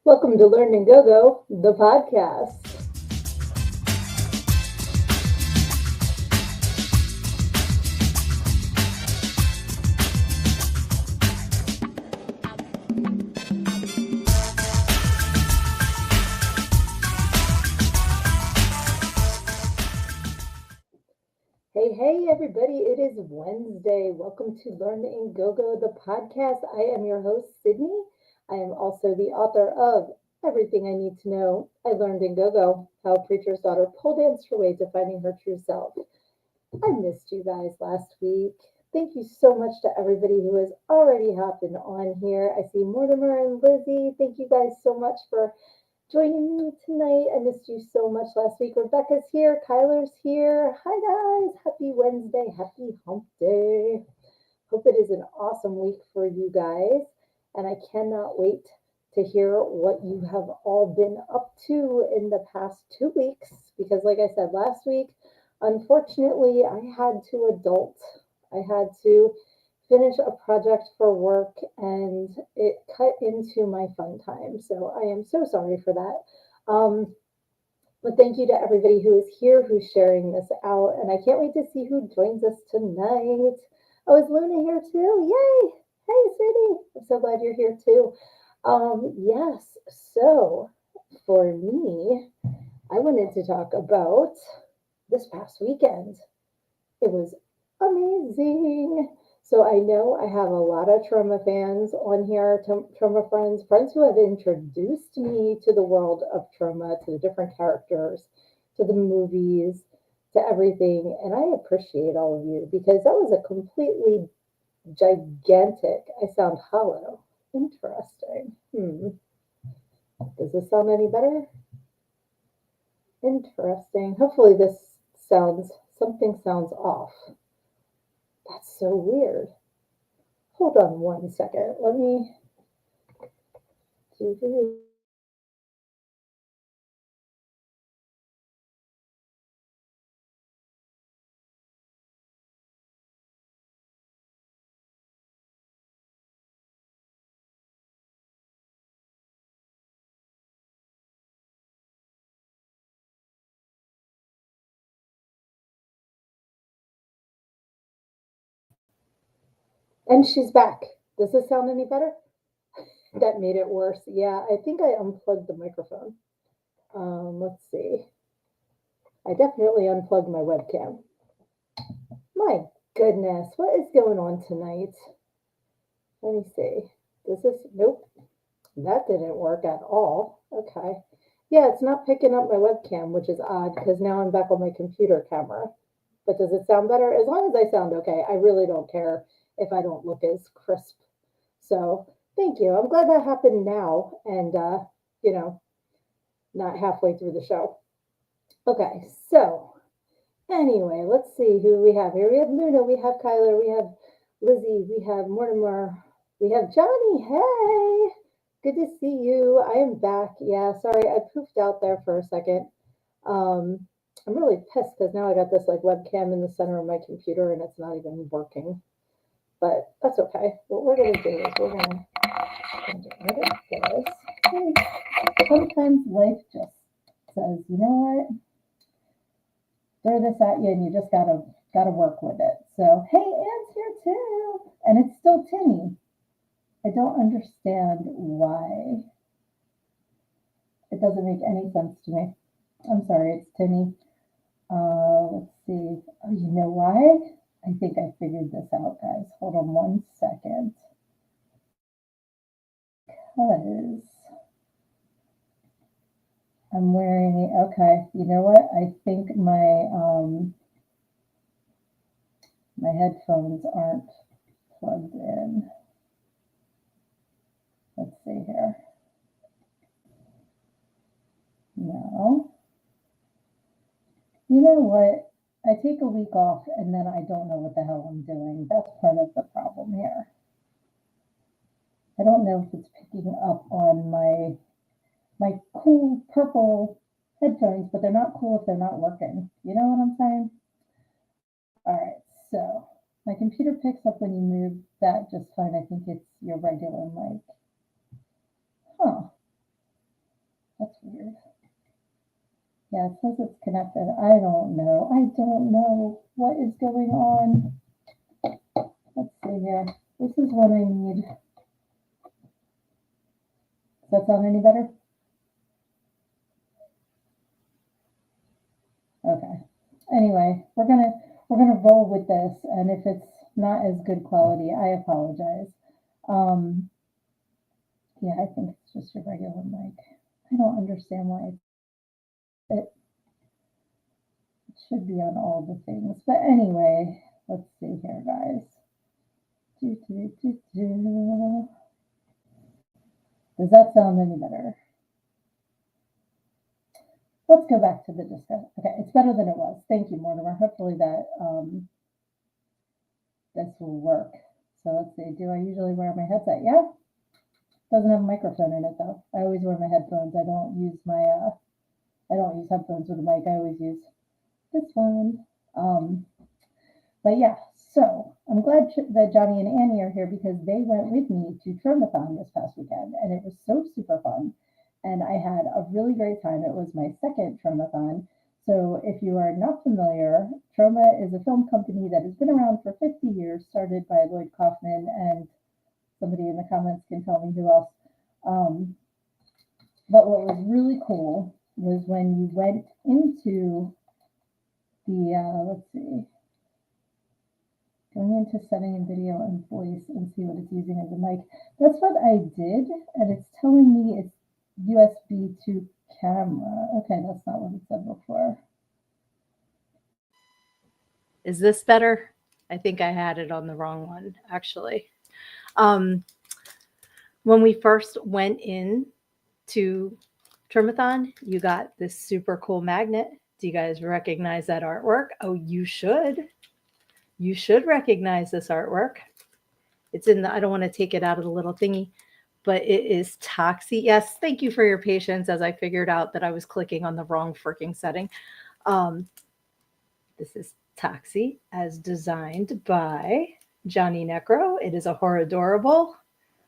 Welcome to Learn and Go Go, the podcast. Hey, everybody, it is Wednesday. Welcome to Learn and Go Go, the podcast. I am your host, Sydney. I am also the author of Everything I Need to Know. I Learned in Go Go, How a Preacher's Daughter Pole Danced Her Way to Finding Her True Self. I missed you guys last week. Thank you so much to everybody who has already hopped on here. I see Mortimer and Lizzie. Thank you guys so much for joining me tonight. I missed you so much last week. Rebecca's here. Kyler's here. Hi, guys. Happy Wednesday. Happy hump day. Hope it is an awesome week for you guys. And I cannot wait to hear what you have all been up to in the past 2 weeks. Because, like I said last week, unfortunately, I had to adult. I had to finish a project for work and it cut into my fun time. So I am so sorry for that. But thank you to everybody who is here, who's sharing this out. And I can't wait to see who joins us tonight. Oh, is Luna here too? Yay! Hey, Sydnee. I'm so glad you're here too. Yes, so for me, I wanted to talk about this past weekend. It was amazing. So I know I have a lot of trauma fans on here, trauma friends who have introduced me to the world of trauma, to the different characters, to the movies, to everything. And I appreciate all of you because that was a completely gigantic, I sound hollow. Interesting. Does this sound any better? Interesting. Hopefully something sounds off. That's so weird. Hold on one second. Let me do. And she's back. Does this sound any better? That made it worse. Yeah, I think I unplugged the microphone. Let's see. I definitely unplugged my webcam. My goodness, what is going on tonight? Let me see. Nope, that didn't work at all. Okay. Yeah, it's not picking up my webcam, which is odd because now I'm back on my computer camera. But does it sound better? As long as I sound okay, I really don't care if I don't look as crisp. So thank you. I'm glad that happened now and, not halfway through the show. Okay, so anyway, let's see who we have here. We have Luna, we have Kyler, we have Lizzie, we have Mortimer, we have Johnny. Hey, good to see you. I am back. Yeah, sorry, I poofed out there for a second. Um, I'm really pissed because now I got this like webcam in the center of my computer and it's not even working. But that's okay. What we're gonna do is we're gonna get rid of this. Hey, sometimes life just says, you know what? Throw this at you and you just gotta work with it. So hey, Anne's here too. And it's still Timmy. I don't understand why. It doesn't make any sense to me. I'm sorry, it's Timmy. Let's see. Oh, you know why? I think I figured this out, guys. Hold on one second. Because I'm wearing it. Okay, you know what? I think my headphones aren't plugged in. Let's see here. No. You know what? I take a week off and then I don't know what the hell I'm doing. That's part of the problem here. I don't know if it's picking up on my cool purple headphones, but they're not cool if they're not working. You know what I'm saying? All right, so my computer picks up when you move that just fine. I think it's your regular mic. Huh. Yeah, it says it's connected. I don't know. I don't know what is going on. Let's see here. This is what I need. Does that sound any better? Okay. Anyway, we're gonna roll with this, and if it's not as good quality, I apologize. Um, yeah, I think it's just a regular mic. I don't understand why it should be on all the things, but anyway, let's see here, guys. Do, do, do, do. Does that sound any better? Let's go back to the discussion. Okay, it's better than it was. Thank you, Mortimer. Hopefully that this will work. So let's see. Do I usually wear my headset? Yeah. Doesn't have a microphone in it though. I always wear my headphones. I don't use headphones with a mic. I always use this one. Um, but yeah, so I'm glad that Johnny and Annie are here because they went with me to Tromathon this past weekend, and it was so super fun. And I had a really great time. It was my second Tromathon. So if you are not familiar, Troma is a film company that has been around for 50 years, started by Lloyd Kaufman, and somebody in the comments can tell me who else. Um, but what was really cool was when you went into the, let's see, going into setting in video and voice and see what it's using as a mic. That's what I did, and it's telling me it's USB to camera. Okay, that's not what it said before. Is this better? I think I had it on the wrong one, actually. Um, when we first went in to Trimathon, you got this super cool magnet. Do you guys recognize that artwork? Oh, you should. You should recognize this artwork. It's in the, I don't want to take it out of the little thingy, but it is Toxie. Yes, thank you for your patience as I figured out that I was clicking on the wrong freaking setting. Um, this is Toxie as designed by Johnny Necro. It is a horror-adorable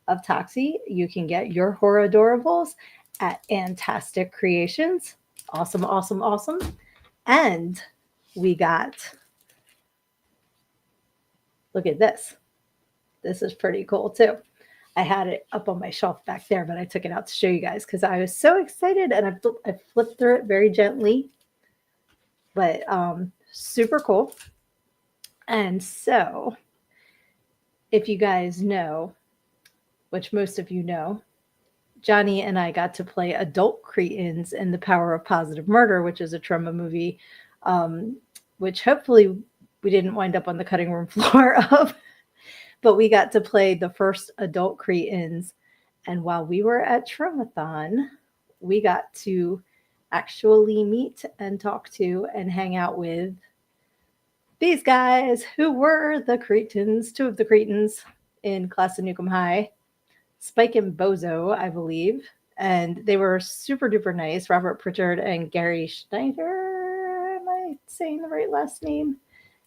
of Toxie. You can get your horror-adorables at Fantastic Creations. Awesome, awesome, awesome. And we got, look at this. This is pretty cool too. I had it up on my shelf back there, but I took it out to show you guys because I was so excited and I flipped through it very gently, but super cool. And so, if you guys know, which most of you know, Johnny and I got to play adult Cretans in The Power of Positive Murder, which is a trauma movie, um, which hopefully we didn't wind up on the cutting room floor of, but we got to play the first adult Cretans. And while we were at Traumathon, we got to actually meet and talk to and hang out with these guys who were the Cretans, two of the Cretans in Class of Nukem High, Spike and Bozo, I believe. And they were super duper nice. Robert Pritchard and Gary Schneider. Am I saying the right last name?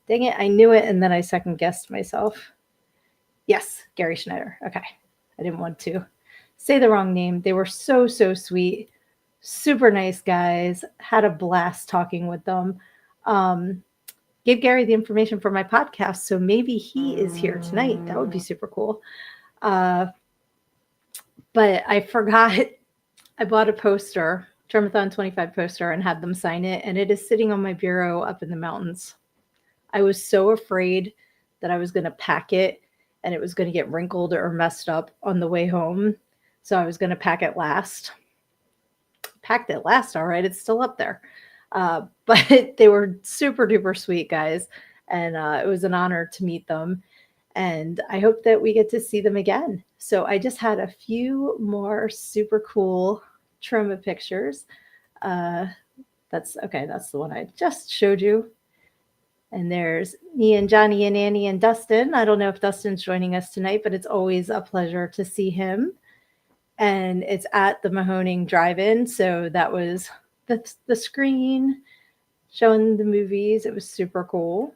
Dang it, I knew it and then I second guessed myself. Yes, Gary Schneider. Okay. I didn't want to say the wrong name. They were so, so sweet. Super nice guys. Had a blast talking with them. Gave Gary the information for my podcast, so maybe he is here tonight. That would be super cool. Uh, but I forgot I bought a poster, Termathon 25 poster, and had them sign it, and it is sitting on my bureau up in the mountains. I was so afraid that I was going to pack it and it was going to get wrinkled or messed up on the way home. So I was going to pack it last. Packed it last, all right. It's still up there. But they were super duper sweet guys. And it was an honor to meet them. And I hope that we get to see them again. So I just had a few more super cool trauma pictures. That's okay. That's the one I just showed you. And there's me and Johnny and Annie and Dustin. I don't know if Dustin's joining us tonight, but it's always a pleasure to see him. And it's at the Mahoning Drive-In. So that was the screen showing the movies. It was super cool.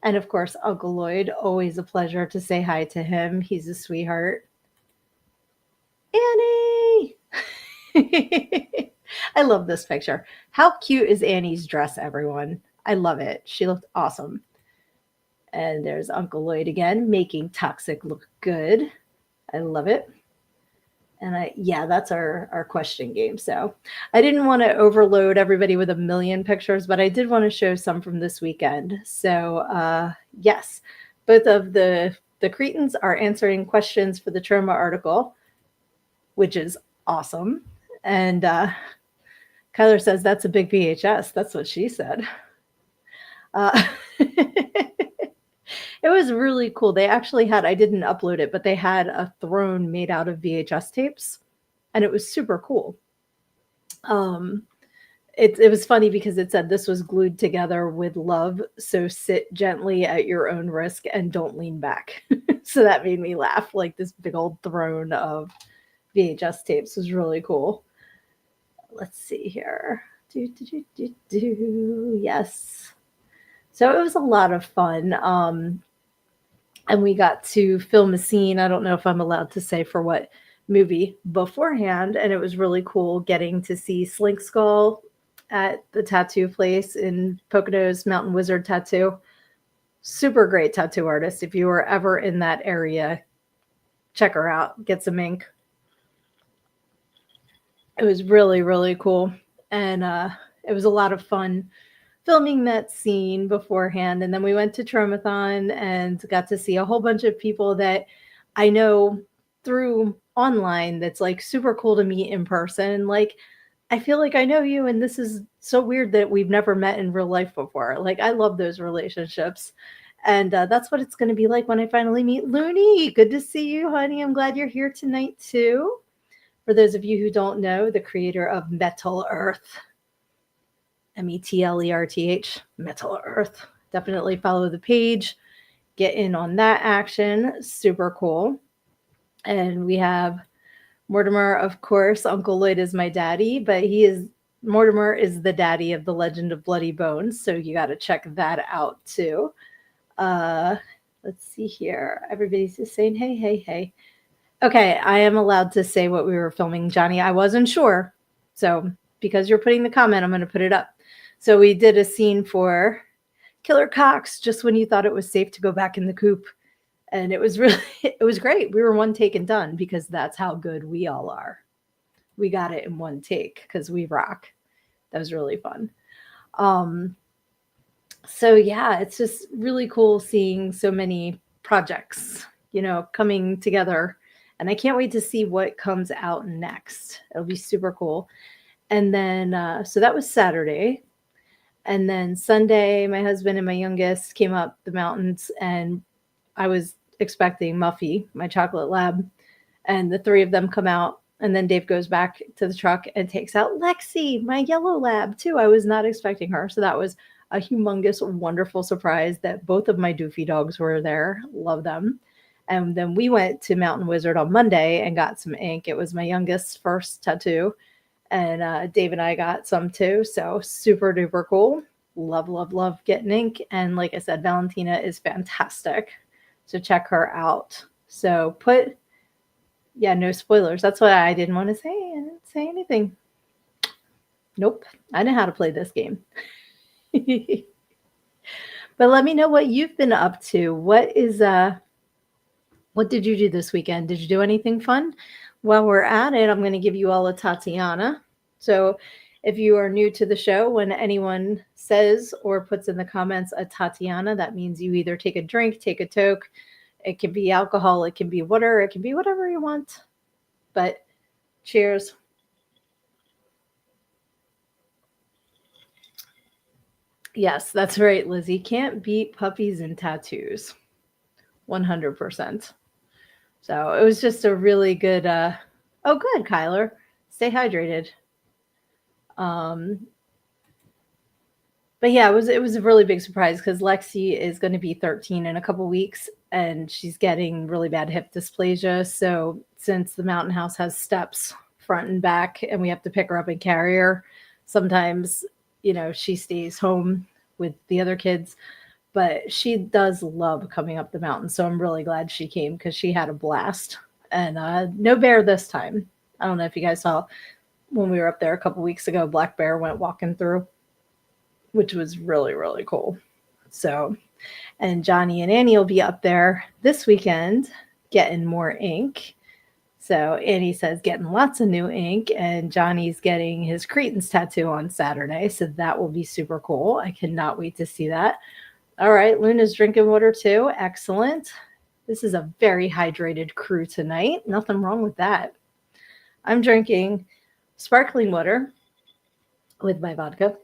And of course, Uncle Lloyd, always a pleasure to say hi to him. He's a sweetheart. Annie! I love this picture. How cute is Annie's dress, everyone? I love it. She looked awesome. And there's Uncle Lloyd again, making Toxic look good. I love it. And yeah, that's our question game. So I didn't want to overload everybody with a million pictures, but I did want to show some from this weekend. So yes, both of the Cretans are answering questions for the trauma article, which is awesome. And Kyler says that's a big VHS. That's what she said. It was really cool. They actually had, I didn't upload it, but they had a throne made out of VHS tapes, and it was super cool. It was funny because it said this was glued together with love, so sit gently at your own risk and don't lean back. So that made me laugh. Like this big old throne of VHS tapes was really cool. Let's see here. Yes. So it was a lot of fun. And we got to film a scene. I don't know if I'm allowed to say for what movie beforehand. And it was really cool getting to see Slink Skull at the tattoo place in Poconos Mountain Wizard Tattoo. Super great tattoo artist. If you were ever in that area, check her out. Get some ink. It was really, really cool. And it was a lot of fun filming that scene beforehand. And then we went to Tromathon and got to see a whole bunch of people that I know through online that's like super cool to meet in person. Like, I feel like I know you, and this is so weird that we've never met in real life before. Like, I love those relationships. And that's what it's going to be like when I finally meet Looney. Good to see you, honey. I'm glad you're here tonight, too. For those of you who don't know, the creator of Metal Earth. Metlerth, Metal Earth. Definitely follow the page, get in on that action. Super cool. And we have Mortimer, of course. Uncle Lloyd is my daddy, but Mortimer is the daddy of the Legend of Bloody Bones, so you got to check that out too. Let's see here. Everybody's just saying, hey, hey, hey. Okay, I am allowed to say what we were filming, Johnny. I wasn't sure. So because you're putting the comment, I'm going to put it up. So we did a scene for Killer Cox just when you thought it was safe to go back in the coop. And it was great. We were one take and done because that's how good we all are. We got it in one take because we rock. That was really fun. So yeah, it's just really cool seeing so many projects, coming together. And I can't wait to see what comes out next. It'll be super cool. And then, so that was Saturday. And then Sunday, my husband and my youngest came up the mountains, and I was expecting Muffy, my chocolate lab, and the three of them come out. And then Dave goes back to the truck and takes out Lexi, my yellow lab, too. I was not expecting her. So that was a humongous, wonderful surprise that both of my doofy dogs were there. Love them. And then we went to Mountain Wizard on Monday and got some ink. It was my youngest's first tattoo. And Dave and I got some too. So super duper cool. Love, love, love getting ink. And like I said, Valentina is fantastic. So check her out. So no spoilers. That's what I didn't want to say. I didn't say anything. Nope. I know how to play this game. But let me know what you've been up to. What did you do this weekend? Did you do anything fun? While we're at it, I'm going to give you all a Tatiana. So if you are new to the show, when anyone says or puts in the comments a Tatiana, that means you either take a drink, take a toke. It can be alcohol, it can be water, it can be whatever you want. But cheers. Yes, that's right, Lizzie. Can't beat puppies and tattoos. 100%. So it was just a really good, oh, good, Kyler. Stay hydrated. But yeah, it was a really big surprise because Lexi is going to be 13 in a couple weeks, and she's getting really bad hip dysplasia. So since the mountain house has steps front and back, and we have to pick her up and carry her, sometimes she stays home with the other kids. But she does love coming up the mountain, so I'm really glad she came because she had a blast. And no bear this time. I don't know if you guys saw. when we were up there a couple weeks ago, Black Bear went walking through, which was really, really cool. So, and Johnny and Annie will be up there this weekend getting more ink. So Annie says getting lots of new ink, and Johnny's getting his Cretans tattoo on Saturday. So that will be super cool. I cannot wait to see that. All right, Luna's drinking water too. Excellent. This is a very hydrated crew tonight. Nothing wrong with that. I'm drinking sparkling water with my vodka,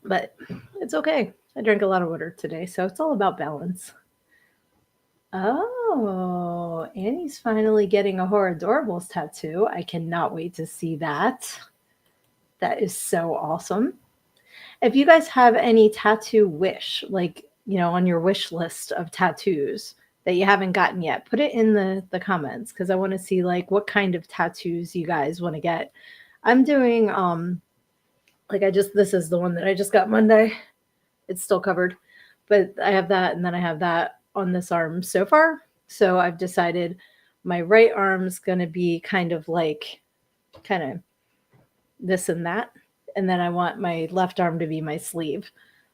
but it's okay. I drank a lot of water today, so it's all about balance. Oh, Annie's finally getting a Horror Adorables tattoo. I cannot wait to see that. That is so awesome. If you guys have any tattoo wish, like, on your wish list of tattoos that you haven't gotten yet, put it in the comments because I want to see like what kind of tattoos you guys want to get. I'm doing this is the one that I just got Monday. It's still covered, but I have that and then I have that on this arm so far. So I've decided my right arm's going to be kind of this and that. And then I want my left arm to be my sleeve.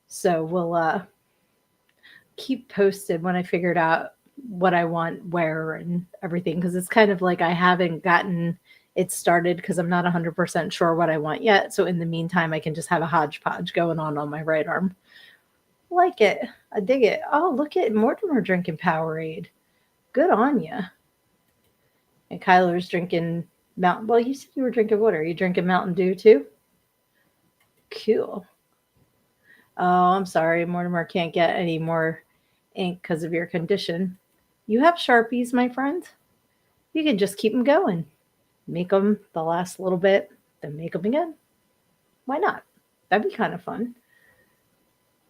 So we'll keep posted when I figured out what I want where and everything. Because it's kind of like I haven't gotten it started because I'm not 100% sure what I want yet. So in the meantime, I can just have a hodgepodge going on my right arm. Like it. I dig it. Oh, look at Mortimer drinking Powerade. Good on you. And Kyler's drinking Mountain. Well, you said you were drinking water. Are you drinking Mountain Dew too? Cool. Oh, I'm sorry. Mortimer can't get any more ink because of your condition. You have Sharpies, my friend. You can just keep them going. Make them the last little bit, then make them again. Why not? That'd be kind of fun.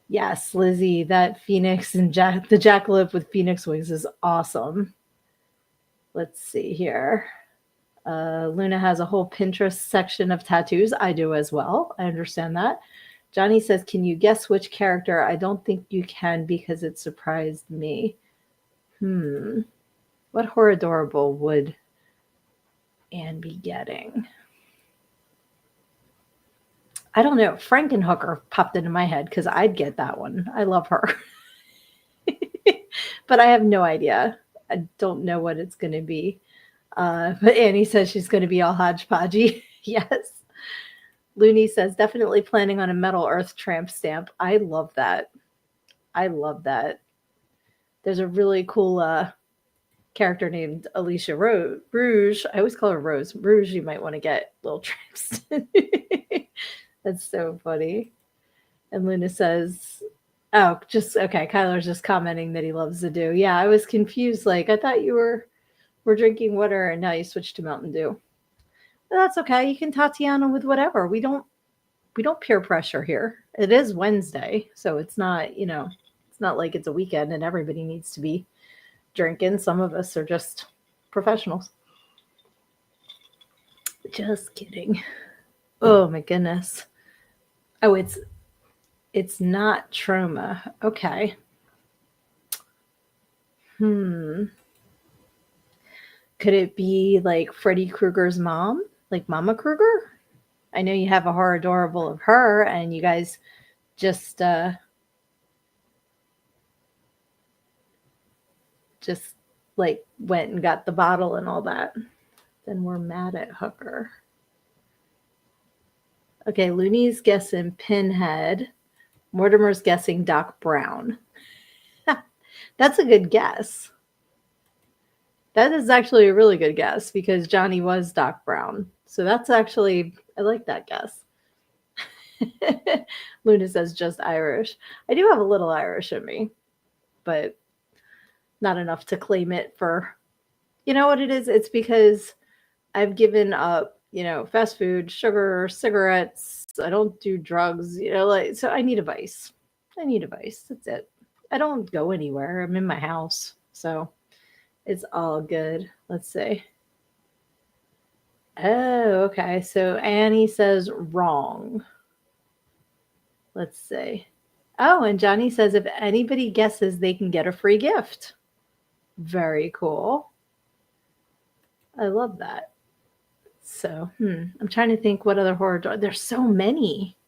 Yes, Lizzie, that Phoenix and the jackalope with Phoenix wings is awesome. Let's see here. Luna has a whole Pinterest section of tattoos. I do as well. I understand that. Johnny says, can you guess which character? I don't think you can because it surprised me. What Horror Adorable would Anne be getting? I don't know. Frankenhooker popped into my head because I'd get that one. I love her. But I have no idea. I don't know what it's going to be. But Annie says she's going to be all hodgepodgey. Yes. Looney says, definitely planning on a Metal Earth tramp stamp. I love that. I love that. There's a really cool character named Alicia Rouge. I always call her Rose. Rouge, you might want to get little tramps. That's so funny. And Luna says, oh, just okay. Kyler's just commenting that he loves the Dew. Yeah, I was confused. Like, I thought you were drinking water and now you switched to Mountain Dew. But that's okay. You can Tatiana with whatever. We don't peer pressure here. It is Wednesday, so it's not, it's not like it's a weekend and everybody needs to be drinking. Some of us are just professionals. Just kidding. Oh my goodness. Oh, it's not trauma. Okay. Could it be like Freddy Krueger's mom? Like Mama Krueger? I know you have a Horror Adorable of her and you guys just like went and got the bottle and all that. Then we're mad at Hooker. Okay, Looney's guessing Pinhead. Mortimer's guessing Doc Brown. That's a good guess. That is actually a really good guess because Johnny was Doc Brown. So that's actually, I like that guess. Luna says just Irish. I do have a little Irish in me, but not enough to claim it for, you know what it is? It's because I've given up, fast food, sugar, cigarettes. I don't do drugs, so I need a vice. That's it. I don't go anywhere. I'm in my house. So it's all good. Let's see. Oh, okay. So Annie says wrong. Let's see. Oh, and Johnny says if anybody guesses, they can get a free gift. Very cool. I love that. So, I'm trying to think what other horror. There's so many.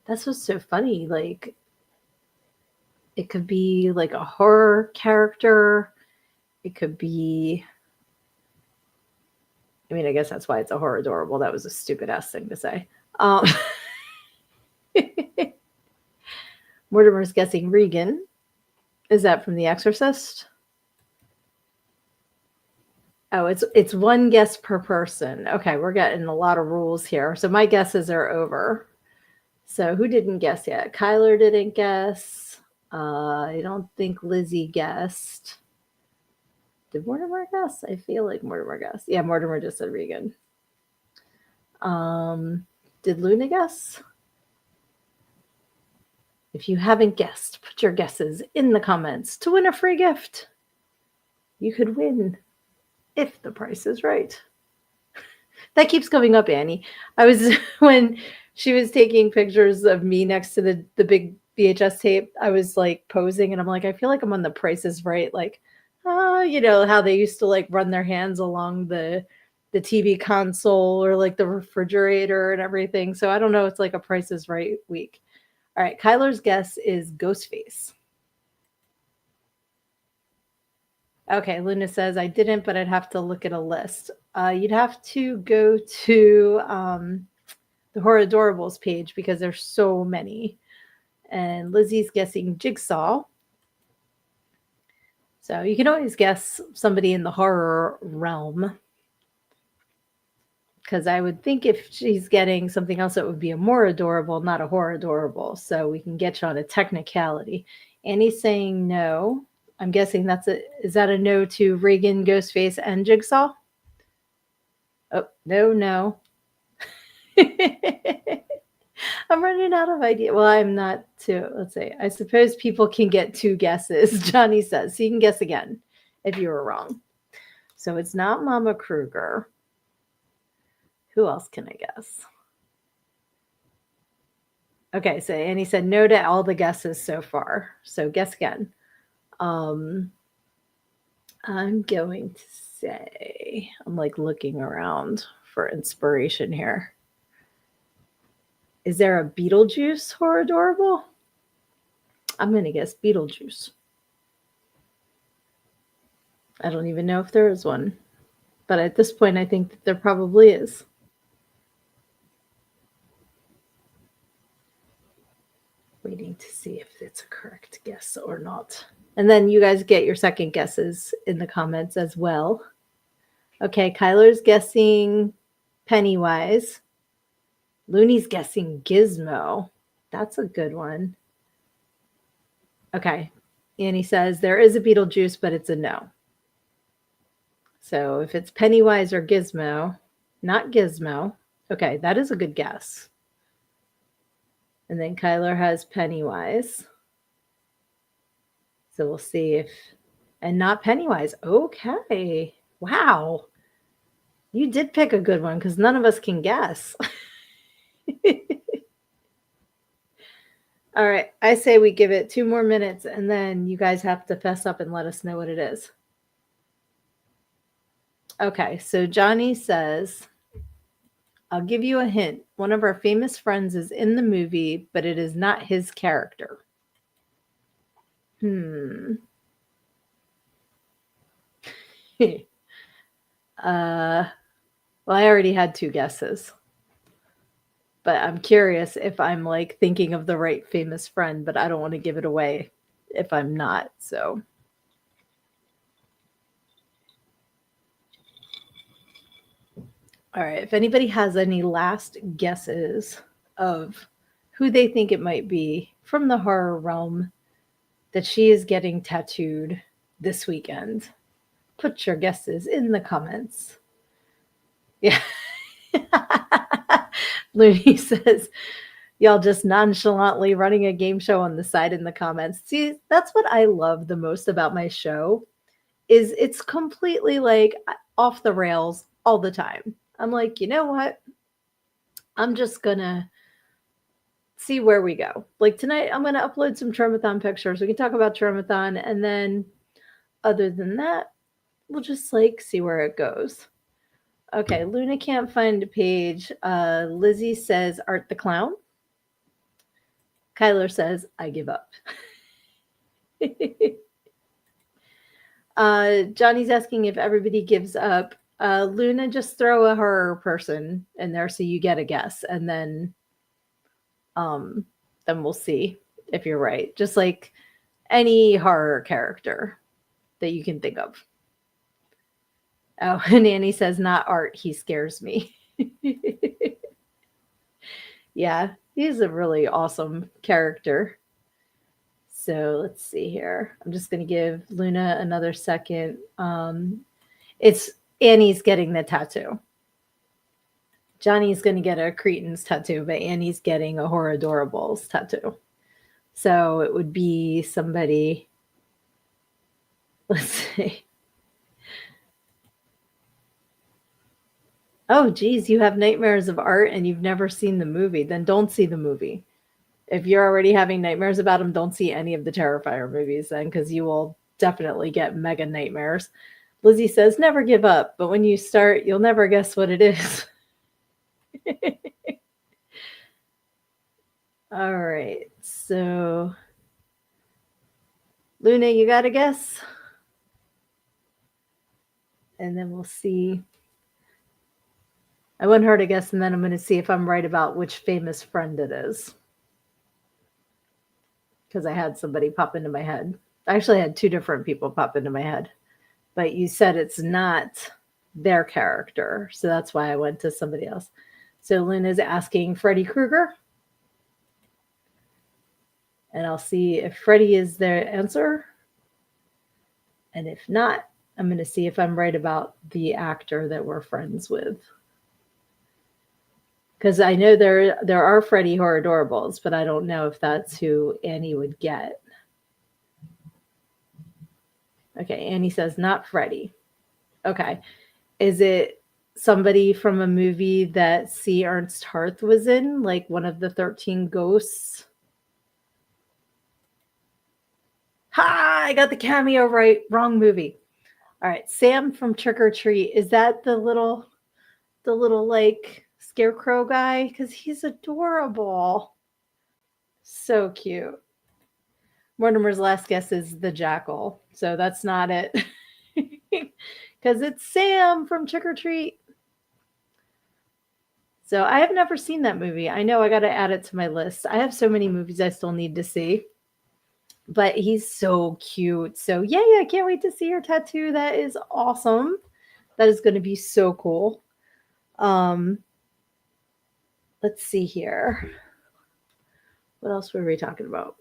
That's what's so funny. Like, it could be like a horror character. It could be. I mean, I guess that's why it's a horror adorable. That was a stupid ass thing to say. Um, Mortimer's guessing Regan. Is that from The Exorcist? Oh, it's one guess per person. Okay, we're getting a lot of rules here. So my guesses are over. So who didn't guess yet? Kyler didn't guess. I don't think Lizzie guessed. Did Mortimer guess? I feel like Mortimer guessed. Yeah, Mortimer just said Regan. Did Luna guess? If you haven't guessed, put your guesses in the comments to win a free gift. You could win if the price is right. That keeps coming up, Annie. I was when she was taking pictures of me next to the big VHS tape, I was like posing and I'm like, I feel like I'm on The Price is Right. Like, you know, how they used to like run their hands along the TV console or like the refrigerator and everything. So I don't know, it's like a Price is Right week. All right, Kyler's guess is Ghostface. Okay, Luna says I didn't, but I'd have to look at a list. You'd have to go to the Horror Adorables page because there's so many. And Lizzie's guessing Jigsaw. So you can always guess somebody in the horror realm. Because I would think if she's getting something else, it would be a more adorable, not a horror adorable. So we can get you on a technicality. Annie's saying no. I'm guessing is that a no to Regan, Ghostface, and Jigsaw? Oh, no. I'm running out of idea. Well, I'm not too. Let's see. I suppose people can get 2 guesses, Johnny says. So you can guess again if you were wrong. So it's not Mama Kruger. Who else can I guess? Okay, so Annie said no to all the guesses so far. So guess again. I'm going to say, I'm like looking around for inspiration here. Is there a Beetlejuice horror adorable? I'm going to guess Beetlejuice. I don't even know if there is one. But at this point, I think that there probably is. Waiting to see if it's a correct guess or not. And then you guys get your second guesses in the comments as well. Okay, Kyler's guessing Pennywise. Looney's guessing Gizmo. That's a good one. Okay. Annie says there is a Beetlejuice, but it's a no. So if it's Pennywise or Gizmo, not Gizmo. Okay, that is a good guess. And then Kyler has Pennywise. So we'll see if, and not Pennywise. Okay. Wow. You did pick a good one because none of us can guess. All right. I say we give it 2 more minutes and then you guys have to fess up and let us know what it is. Okay. So Johnny says, I'll give you a hint. One of our famous friends is in the movie, but it is not his character. Well, I already had 2 guesses. But I'm curious if I'm like thinking of the right famous friend, but I don't want to give it away if I'm not. So all right, if anybody has any last guesses of who they think it might be from the horror realm that she is getting tattooed this weekend, put your guesses in the comments. Yeah. Looney says, y'all just nonchalantly running a game show on the side in the comments. See, that's what I love the most about my show is it's completely like off the rails all the time. I'm like, you know what? I'm just gonna see where we go. Like tonight, I'm gonna upload some Traumathon pictures. We can talk about Traumathon, and then other than that, we'll just like see where it goes. Okay, Luna can't find a page. Lizzie says Art the Clown. Kyler says, I give up. Johnny's asking if everybody gives up. Luna, just throw a horror person in there so you get a guess, and um, then we'll see if you're right. Just like any horror character that you can think of. Oh, and Annie says, not Art. He scares me. Yeah, he's a really awesome character. So let's see here. I'm just going to give Luna another second. It's Annie's getting the tattoo. Johnny's going to get a Cretan's tattoo, but Annie's getting a Horror Adorables tattoo. So it would be somebody. Let's see. Oh, geez, you have nightmares of Art and you've never seen the movie. Then don't see the movie. If you're already having nightmares about him, don't see any of the Terrifier movies then, because you will definitely get mega nightmares. Lizzie says, never give up, but when you start, you'll never guess what it is. All right, so Luna, you got a guess? And then we'll see. I want her to guess, and then I'm going to see if I'm right about which famous friend it is. Because I had somebody pop into my head. I actually had two different people pop into my head. But you said it's not their character. So that's why I went to somebody else. So Luna's asking Freddy Krueger. And I'll see if Freddy is their answer. And if not, I'm going to see if I'm right about the actor that we're friends with. Because I know there are Freddy Horror Adorables, but I don't know if that's who Annie would get. Okay, Annie says not Freddy. Okay. Is it somebody from a movie that C. Ernst Harth was in, like one of the 13 ghosts? Ha! I got the cameo right. Wrong movie. All right, Sam from Trick or Treat. Is that the little like scarecrow guy? Because he's adorable. So cute. Mortimer's last guess is the jackal. So that's not it. Because it's Sam from Trick or Treat. So I have never seen that movie. I know I got to add it to my list. I have so many movies I still need to see. But he's so cute. So yay, I can't wait to see your tattoo. That is awesome. That is going to be so cool. Let's see here. What else were we talking about?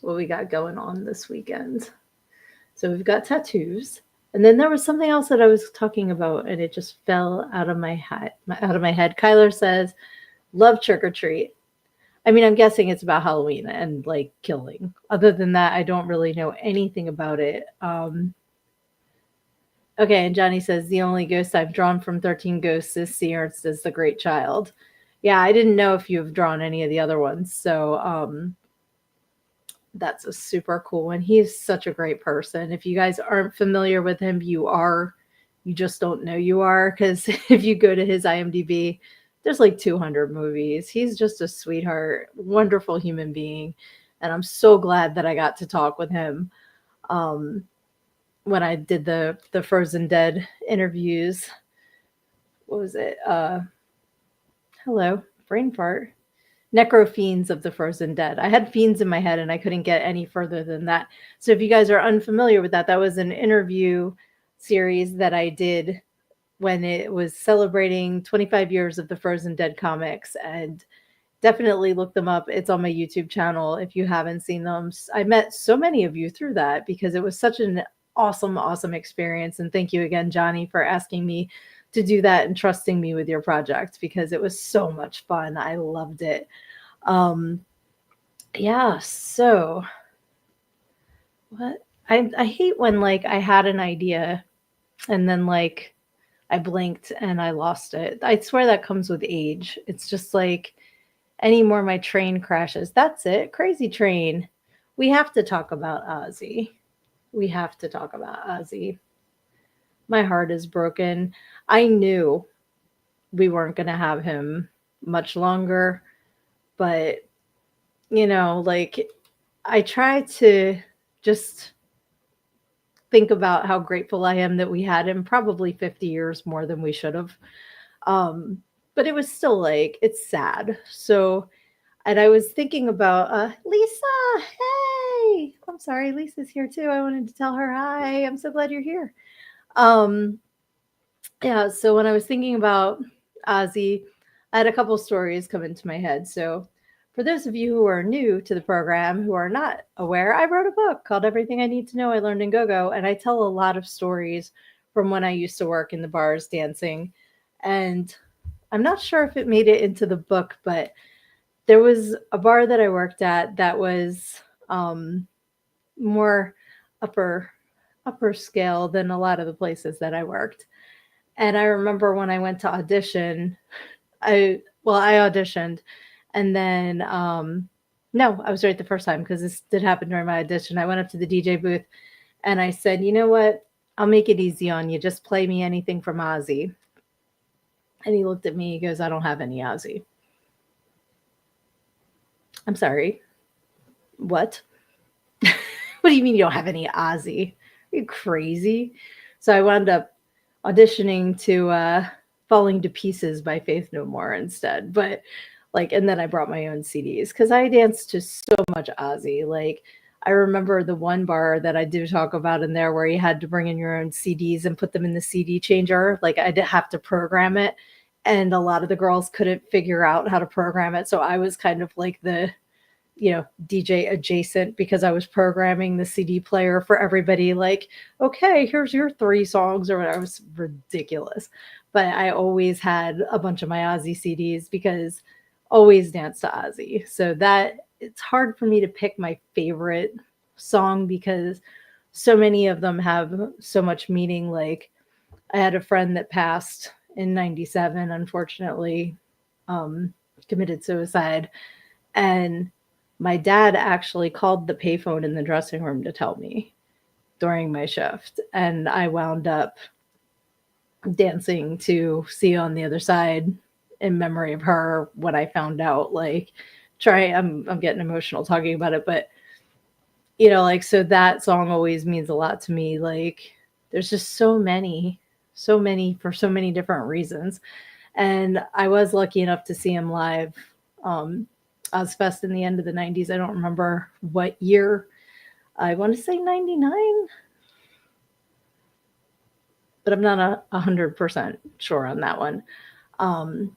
What we got going on this weekend? So we've got tattoos. And then there was something else that I was talking about, and it just fell out of my head. Kyler says, "Love Trick or Treat." I mean, I'm guessing it's about Halloween and like killing. Other than that, I don't really know anything about it. Okay, and Johnny says the only ghost I've drawn from 13 Ghosts is C. Ernst as the Great Child. Yeah, I didn't know if you've drawn any of the other ones, so that's a super cool one. He's such a great person. If you guys aren't familiar with him, you are. You just don't know you are, because if you go to his IMDb, there's like 200 movies. He's just a sweetheart, wonderful human being, and I'm so glad that I got to talk with him when I did the Frozen Dead interviews. What was it? Hello, brain fart. Necrofiends of the Frozen Dead. I had fiends in my head and I couldn't get any further than that. So if you guys are unfamiliar with that, that was an interview series that I did when it was celebrating 25 years of the Frozen Dead comics, and definitely look them up. It's on my YouTube channel if you haven't seen them. I met so many of you through that because it was such an awesome experience. And thank you again, Johnny, for asking me to do that and trusting me with your project, because it was so much fun. I loved it. Yeah, so what I hate when like I had an idea and then like I blinked and I lost it. I swear that comes with age. It's just like anymore my train crashes. That's it. Crazy Train. We have to talk about Ozzy. We have to talk about Ozzy. my heart is broken. I knew we weren't going to have him much longer, but like I try to just think about how grateful I am that we had him probably 50 years more than we should have. Um, but it was still like, it's sad. So, and I was thinking about Lisa. Hey, I'm sorry, Lisa's here too. I wanted to tell her hi. I'm so glad you're here. Um, yeah, so when I was thinking about Ozzy, I had a couple stories come into my head. So, for those of you who are new to the program, who are not aware, I wrote a book called Everything I Need to Know I Learned in Go Go, and I tell a lot of stories from when I used to work in the bars dancing. And I'm not sure if it made it into the book, but there was a bar that I worked at that was um, more upper upper scale than a lot of the places that I worked. And I remember when I went to audition, I auditioned, and then no, I was right the first time because this did happen during my audition. I went up to the DJ booth and I said, "You know what? I'll make it easy on you. Just play me anything from Ozzy." And he looked at me. He goes, "I don't have any Ozzy." I'm sorry. What? What do you mean you don't have any Ozzy? Are you crazy? So I wound up auditioning to Falling to Pieces by Faith No More instead. But like, and then I brought my own CDs because I danced to so much Ozzy. Like, I remember the one bar that I do talk about in there where you had to bring in your own CDs and put them in the CD changer. Like, I did have to program it. And a lot of the girls couldn't figure out how to program it. So I was kind of like the DJ adjacent because I was programming the CD player for everybody. Like, okay, here's your three songs or whatever. It was ridiculous. But I always had a bunch of my Ozzy CDs because always dance to Ozzy. So that it's hard for me to pick my favorite song because so many of them have so much meaning. Like I had a friend that passed in 97, unfortunately, um, committed suicide. And my dad actually called the payphone in the dressing room to tell me during my shift. And I wound up dancing to See You on the Other Side in memory of her when I found out. Like, I'm getting emotional talking about it, but like, so that song always means a lot to me. Like, there's just so many for so many different reasons. And I was lucky enough to see him live. Um, Ozfest in the end of the 90s. I don't remember what year. I want to say 99, but I'm not 100% sure on that one. Um,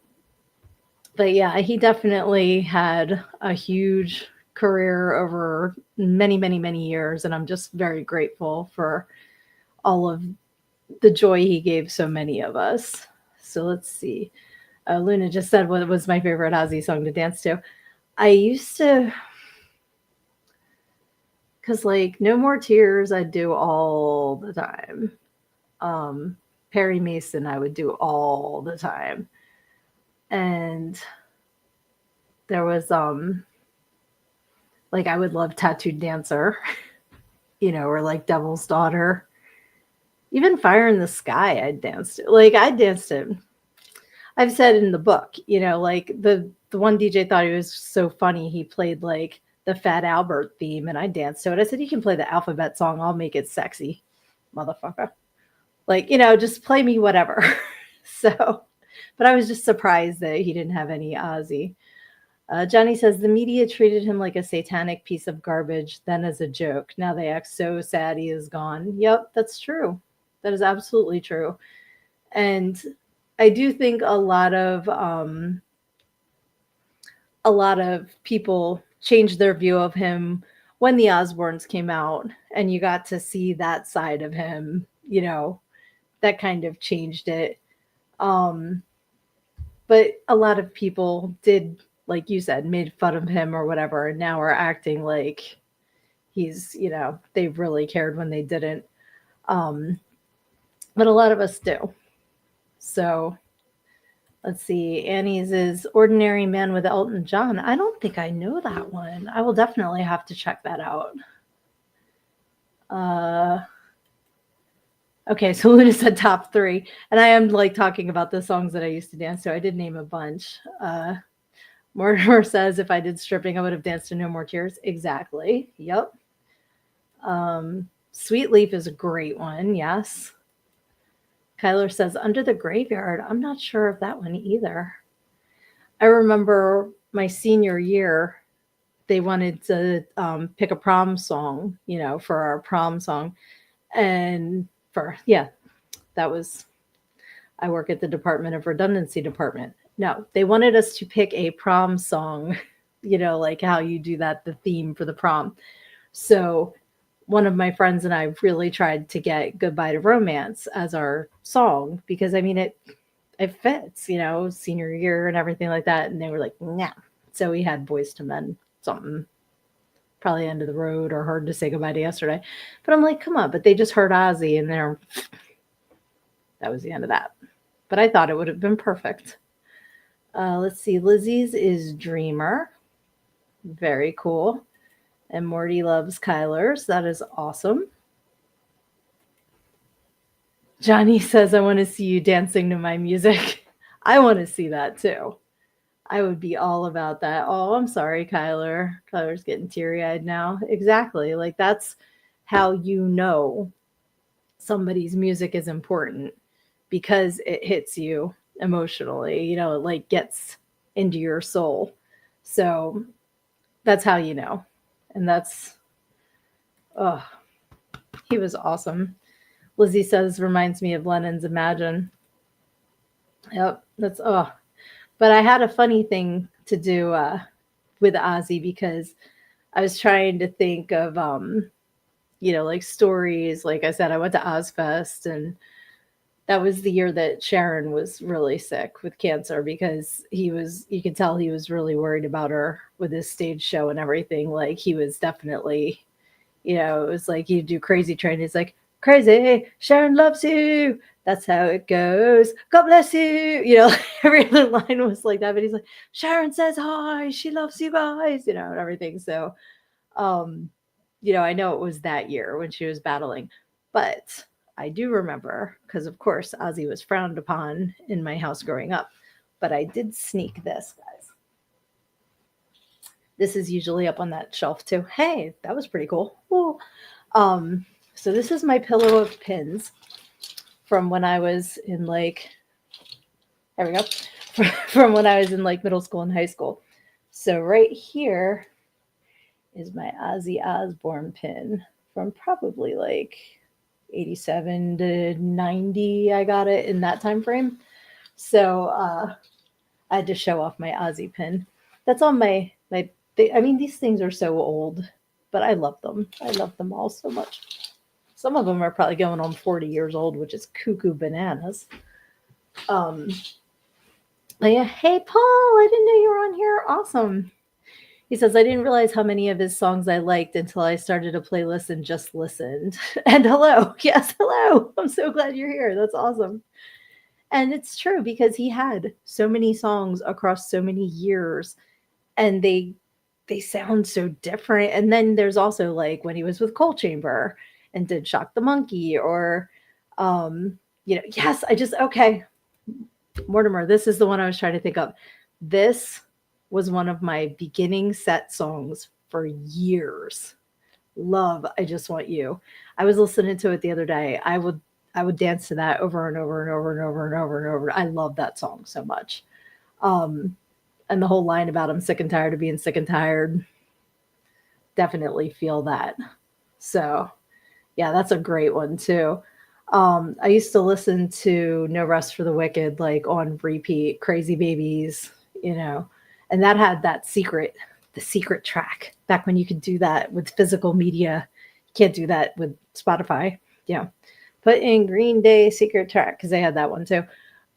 but yeah, he definitely had a huge career over many, many, many years. And I'm just very grateful for all of the joy he gave so many of us. So let's see. Luna just said what was my favorite Ozzy song to dance to. I used to, because like No More Tears, I do all the time. Perry Mason, I would do all the time. And there was like I would love Tattooed Dancer, or like Devil's Daughter. Even Fire in the Sky, I'd dance to. Like I danced to. I've said in the book, like the one DJ thought he was so funny. He played like the Fat Albert theme, and I danced to it. I said, "You can play the alphabet song. I'll make it sexy, motherfucker." Like, just play me whatever. So, but I was just surprised that he didn't have any Ozzy. Johnny says the media treated him like a satanic piece of garbage, then as a joke. Now they act so sad he is gone. Yep, that's true. That is absolutely true. And I do think a lot of people changed their view of him when the Osbournes came out, and you got to see that side of him. That kind of changed it. Um, but a lot of people did, like you said, made fun of him or whatever, and now are acting like he's, they really cared when they didn't. Um, but a lot of us do. So let's see. Annie's is Ordinary Man with Elton John. I don't think I know that one. I will definitely have to check that out. Uh, Okay, so Luna said top three, and I am like talking about the songs that I used to dance to. I did name a bunch. Mortimer says if I did stripping, I would have danced to No More Tears. Exactly. Yep. Sweet Leaf is a great one. Yes. Kyler says Under the Graveyard. I'm not sure of that one either. I remember my senior year, they wanted to pick a prom song, for our prom song. And yeah, that was, I work at the Department of Redundancy Department. No, they wanted us to pick a prom song, like how you do that, the theme for the prom. So one of my friends and I really tried to get Goodbye to Romance as our song because I mean it fits, senior year and everything like that. And they were like, nah. So we had Boys to Men, something probably End of the Road or Hard to Say Goodbye to Yesterday. But I'm like, come on, but they just heard Ozzy and that was the end of that. But I thought it would have been perfect. Let's see, Lizzie's is Dreamer. Very cool. And Morty loves Kyler's. That is awesome. Johnny says, I want to see you dancing to my music. I want to see that too. I would be all about that. Oh, I'm sorry, Kyler. Kyler's getting teary eyed now. Exactly. Like, that's how you know somebody's music is important because it hits you emotionally, it like gets into your soul. So that's how you know. And oh, he was awesome. Lizzie says, reminds me of Lennon's Imagine. Yep, but I had a funny thing to do with Ozzy because I was trying to think of like stories. Like I said, I went to Ozfest, and that was the year that Sharon was really sick with cancer because you could tell he was really worried about her with his stage show and everything. Like he was definitely, it was like he'd do Crazy Train. He's like, crazy, Sharon loves you. That's how it goes. God bless you. Every other line was like that. But he's like, Sharon says hi. She loves you guys, and everything. So, um, I know it was that year when she was battling, but I do remember because, of course, Ozzy was frowned upon in my house growing up. But I did sneak this, guys. This is usually up on that shelf too. Hey, that was pretty cool. Ooh. So this is my pillow of pins from when I was in there we go, from when I was in middle school and high school. So right here is my Ozzy Osbourne pin from probably 87 to 90. I got it in that time frame. So I had to show off my Ozzy pin. That's on I mean, these things are so old, but I love them. I love them all so much. Some of them are probably going on 40 years old, which is cuckoo bananas. Yeah, hey Paul, I didn't know you were on here. Awesome. He says, I didn't realize how many of his songs I liked until I started a playlist and just listened. And hello. Yes, hello. I'm so glad you're here. That's awesome. And it's true because he had so many songs across so many years and they sound so different. And then there's also when he was with Coal Chamber and did Shock the Monkey or yes, okay. Mortimer, this is the one I was trying to think of. This was one of my beginning set songs for years. Love, I Just Want You. I was listening to it the other day. I would dance to that over and over and over and over and over and over. I love that song so much. And the whole line about I'm sick and tired of being sick and tired. Definitely feel that. So, yeah, that's a great one too. I used to listen to No Rest for the Wicked on repeat, Crazy Babies, and that had the secret track back when you could do that with physical media. You can't do that with Spotify. Yeah. Put in Green Day secret track because they had that one too.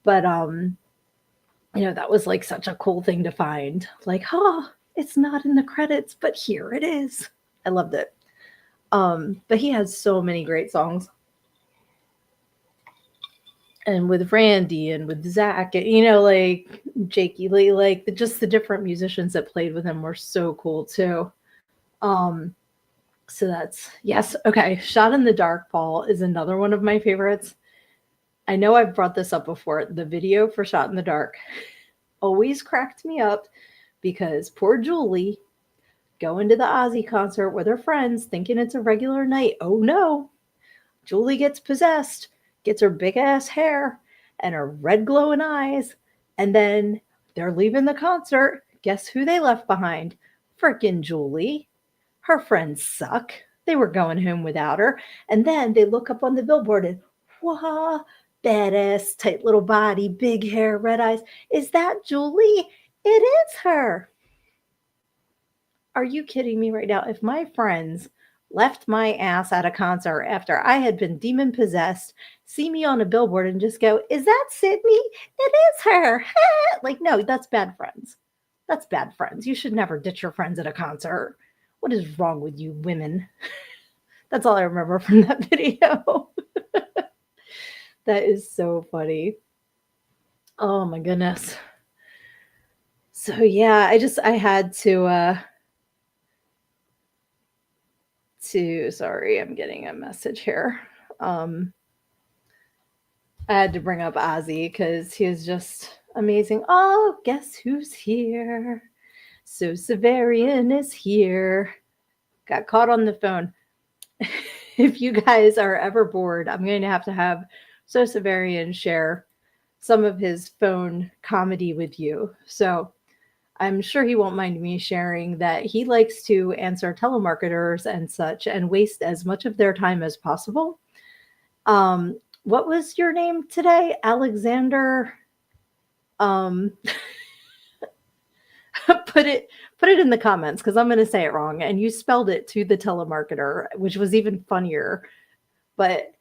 But that was such a cool thing to find. It's not in the credits, but here it is. I loved it. But he has so many great songs. And with Randy and with Zach, Jakey Lee, just the different musicians that played with him were so cool too. Um, So that's yes. Okay. Shot in the Dark, Paul, is another one of my favorites. I know I've brought this up before. The video for Shot in the Dark always cracked me up because poor Julie going to the Ozzy concert with her friends thinking it's a regular night. Oh no. Julie gets possessed, gets her big ass hair and her red glowing eyes, and then they're leaving the concert. Guess who they left behind? Frickin' Julie. Her friends suck. They were going home without her. And then they look up on the billboard and, wah, badass, tight little body, big hair, red eyes. Is that Julie? It is her. Are you kidding me right now? If my friends left my ass at a concert after I had been demon possessed, see me on a billboard and just go, is that Sydney? It is her. Like, no, that's bad friends. That's bad friends. You should never ditch your friends at a concert. What is wrong with you women? That's all I remember from that video. That is so funny. Oh my goodness. So yeah, I had to sorry, I'm getting a message here. Um I had to bring up Ozzy because he is just amazing. Oh, guess who's here? So Severian is here. Got caught on the phone. If you guys are ever bored, I'm going to have So Severian share some of his phone comedy with you. So I'm sure he won't mind me sharing that he likes to answer telemarketers and such and waste as much of their time as possible. What was your name today? Alexander. Um, put it put it in the comments because I'm going to say it wrong. And you spelled it to the telemarketer, which was even funnier. But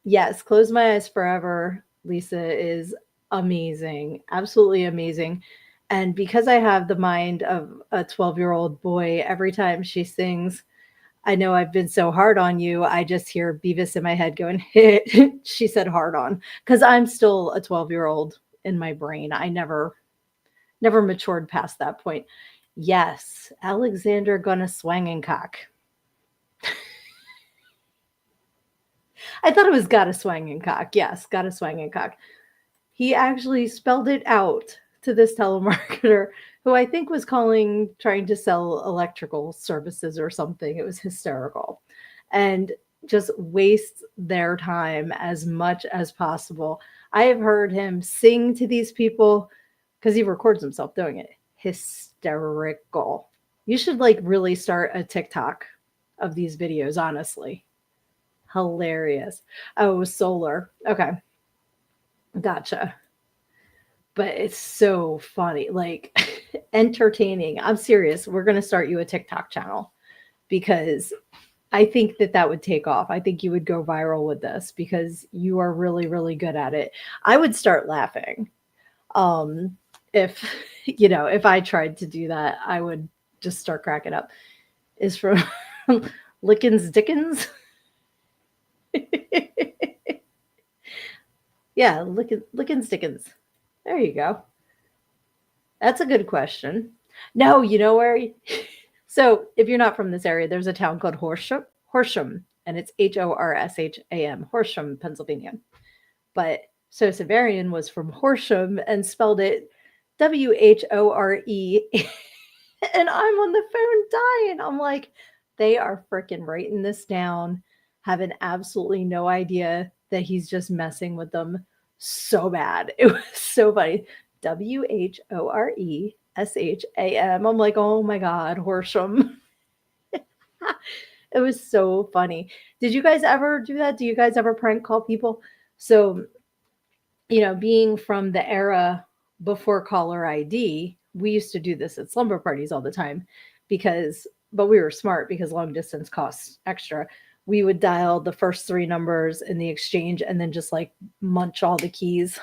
yes, Close My Eyes Forever, Lisa, is amazing, absolutely amazing. And because I have the mind of a 12-year-old boy, every time she sings, I know I've been so hard on you, I just hear Beavis in my head going, she said hard on, because I'm still a 12-year-old in my brain. I never matured past that point. Yes, Alexander gonna swang and cock. I thought it was gotta swang and cock. Yes, gotta swang and cock. He actually spelled it out to this telemarketer who I think was calling trying to sell electrical services or something. It was hysterical. And just wastes their time as much as possible. I have heard him sing to these people because he records himself doing it. Hysterical. You should like really start a TikTok of these videos, honestly. Hilarious. Oh, it was solar. Okay. Gotcha. But it's so funny, like entertaining. I'm serious. We're going to start you a TikTok channel because I think that that would take off. I think you would go viral with this because you are really, really good at it. I would start laughing. Um, if, if I tried to do that, I would just start cracking up. Is from Lickens Dickens? Yeah, Lickens Dickens. There you go. That's a good question. No, you know where? So, if you're not from this area, there's a town called Horsham, and it's Horsham, Horsham, Pennsylvania. But so Severian was from Horsham and spelled it Whore. And I'm on the phone dying. I'm like, they are freaking writing this down, having absolutely no idea that he's just messing with them so bad. It was so funny. Whoresham. I'm like, oh my God, Horsham. It was so funny. Did you guys ever do that? Do you guys ever prank call people? So, being from the era before caller ID, we used to do this at slumber parties all the time but we were smart because long distance costs extra. We would dial the first three numbers in the exchange and then just like munch all the keys,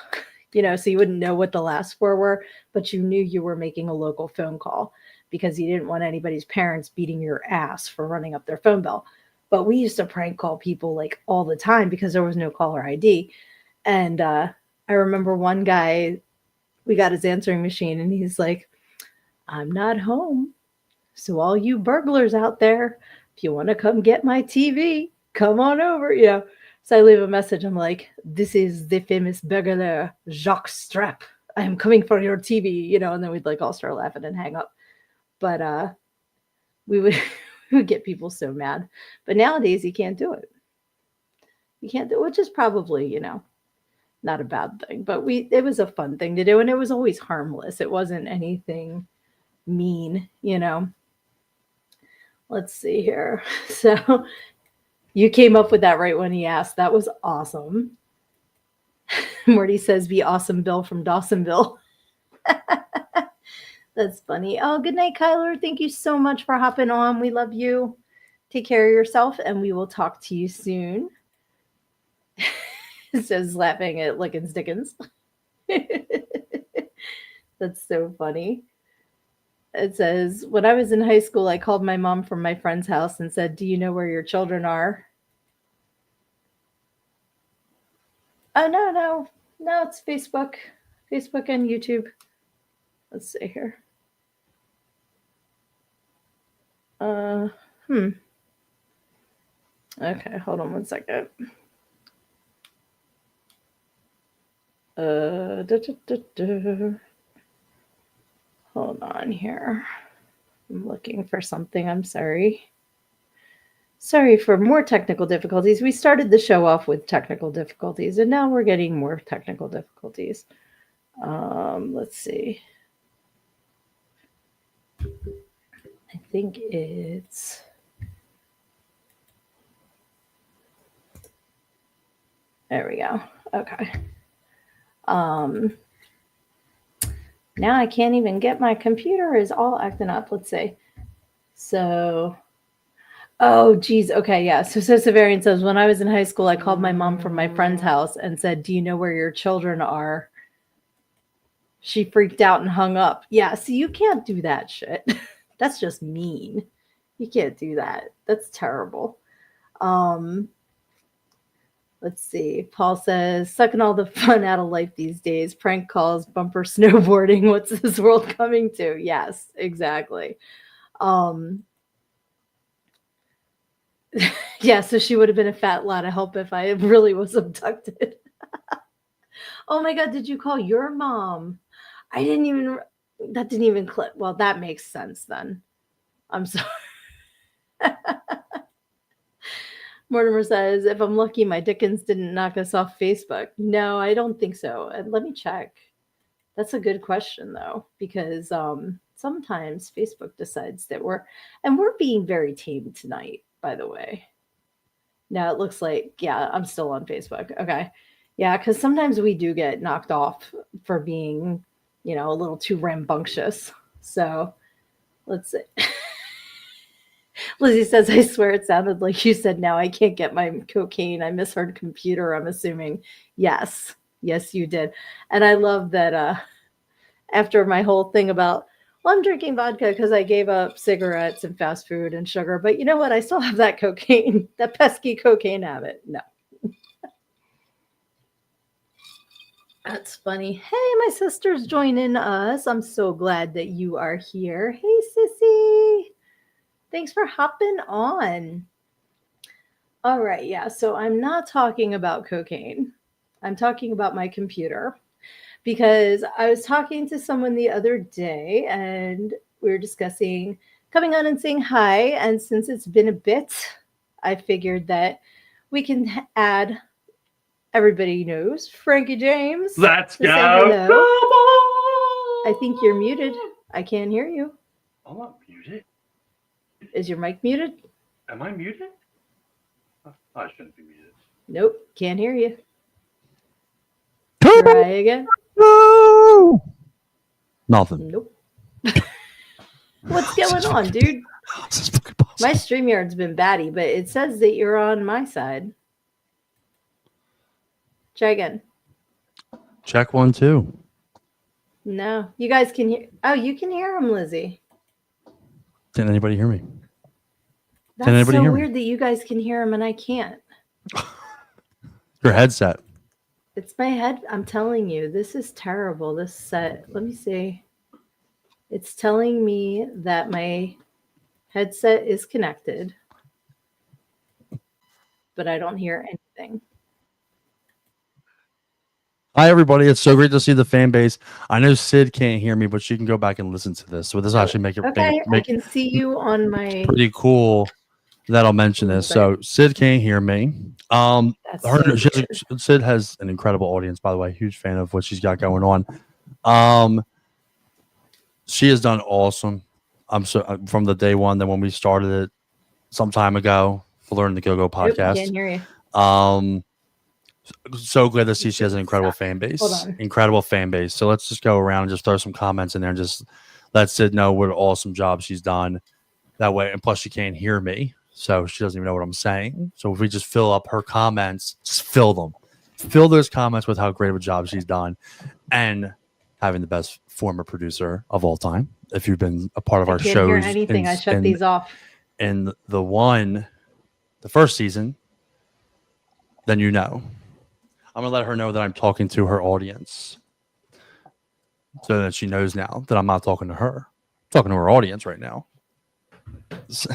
so you wouldn't know what the last four were, but you knew you were making a local phone call because you didn't want anybody's parents beating your ass for running up their phone bill. But we used to prank call people like all the time because there was no caller ID. And I remember one guy, we got his answering machine, and he's like, I'm not home. So, all you burglars out there, if you want to come get my TV, come on over. So I leave a message. I'm like, this is the famous burglar Jacques Strap. I am coming for your TV, and then we'd like all start laughing and hang up. But we would we would get people so mad. But nowadays you can't do it. You can't do it, which is probably, not a bad thing. But it was a fun thing to do, and it was always harmless. It wasn't anything mean. Let's see here. So you came up with that right when he asked. That was awesome. Morty says, be awesome Bill from Dawsonville. That's funny. Oh, good night, Kyler. Thank you so much for hopping on. We love you. Take care of yourself, and we will talk to you soon. It says laughing at Lickens Dickens. That's so funny. It says, when I was in high school, I called my mom from my friend's house and said, do you know where your children are? Oh, no, it's Facebook and YouTube. Let's see here. Okay, hold on one second. Hold on here. I'm looking for something. I'm sorry. Sorry for more technical difficulties. We started the show off with technical difficulties, and now we're getting more technical difficulties. Let's see. I think it's... There we go. Okay. Now I can't even get my computer is all acting up. Let's see. So, oh, geez. Okay, yeah. So Severian says, when I was in high school, I called my mom from my friend's house and said, do you know where your children are? She freaked out and hung up. Yeah, so you can't do that shit. That's just mean. You can't do that. That's terrible. Let's see. Paul says, sucking all the fun out of life these days. Prank calls, bumper snowboarding. What's this world coming to? Yes, exactly. Yeah, so she would have been a fat lot of help if I really was abducted. Oh my God, did you call your mom? That didn't even click. Well, that makes sense then. I'm sorry. Mortimer says, if I'm lucky, my Dickens didn't knock us off Facebook. No, I don't think so. And let me check. That's a good question, though, because sometimes Facebook decides that we're being very tame tonight, by the way. Now it looks like, yeah, I'm still on Facebook. Okay. Yeah, because sometimes we do get knocked off for being, a little too rambunctious. So let's see. Lizzie says, I swear it sounded like you said, now I can't get my cocaine. I misheard computer, I'm assuming. Yes, you did. And I love that after my whole thing about, well, I'm drinking vodka because I gave up cigarettes and fast food and sugar. But you know what? I still have that cocaine, that pesky cocaine habit. No. That's funny. Hey, my sister's joining us. I'm so glad that you are here. Hey, sissy. Thanks for hopping on. All right, yeah, so I'm not talking about cocaine. I'm talking about my computer because I was talking to someone the other day and we were discussing coming on and saying hi. And since it's been a bit, I figured that we can add, everybody knows, Frankie James. Let's go. I think you're muted. I can't hear you. I'm not muted. Is your mic muted? Am I muted? Oh, I shouldn't be muted. Nope, can't hear you. Try again. No. Nothing. Nope. What's going on, dude? My StreamYard's been batty, but it says that you're on my side. Try again. Check 1, 2. No, you guys can hear. Oh, you can hear him, Lizzie. Can anybody hear me? That's so weird that you guys can hear him and I can't. Your headset. It's my head. I'm telling you, this is terrible. This set. Let me see. It's telling me that my headset is connected. but I don't hear anything. Hi, everybody. It's so great to see the fan base. I know Sid can't hear me, but she can go back and listen to this. So this will actually make it Okay, I make can see you on my. pretty cool that I'll mention this. So Sid can't hear me. That's so weird. Sid has an incredible audience, by the way. Huge fan of what she's got going on. She has done awesome. I'm so from the day one that when we started it some time ago for Learn the Go-Go Nope, podcast. can't hear you. So glad to see she has an incredible fan base. Hold on. Incredible fan base. So let's just go around and just throw some comments in there and just let Sid know what an awesome job she's done. That way, and plus she can't hear me, so she doesn't even know what I'm saying. So if we just fill up her comments, just fill them. Fill those comments with how great of a job she's done and having the best former producer of all time. If you've been a part of our Can't hear shows anything. I shut these off. in the first season, then you know. I'm gonna let her know that I'm talking to her audience, so that she knows now that I'm not talking to her. I'm talking to her audience right now. She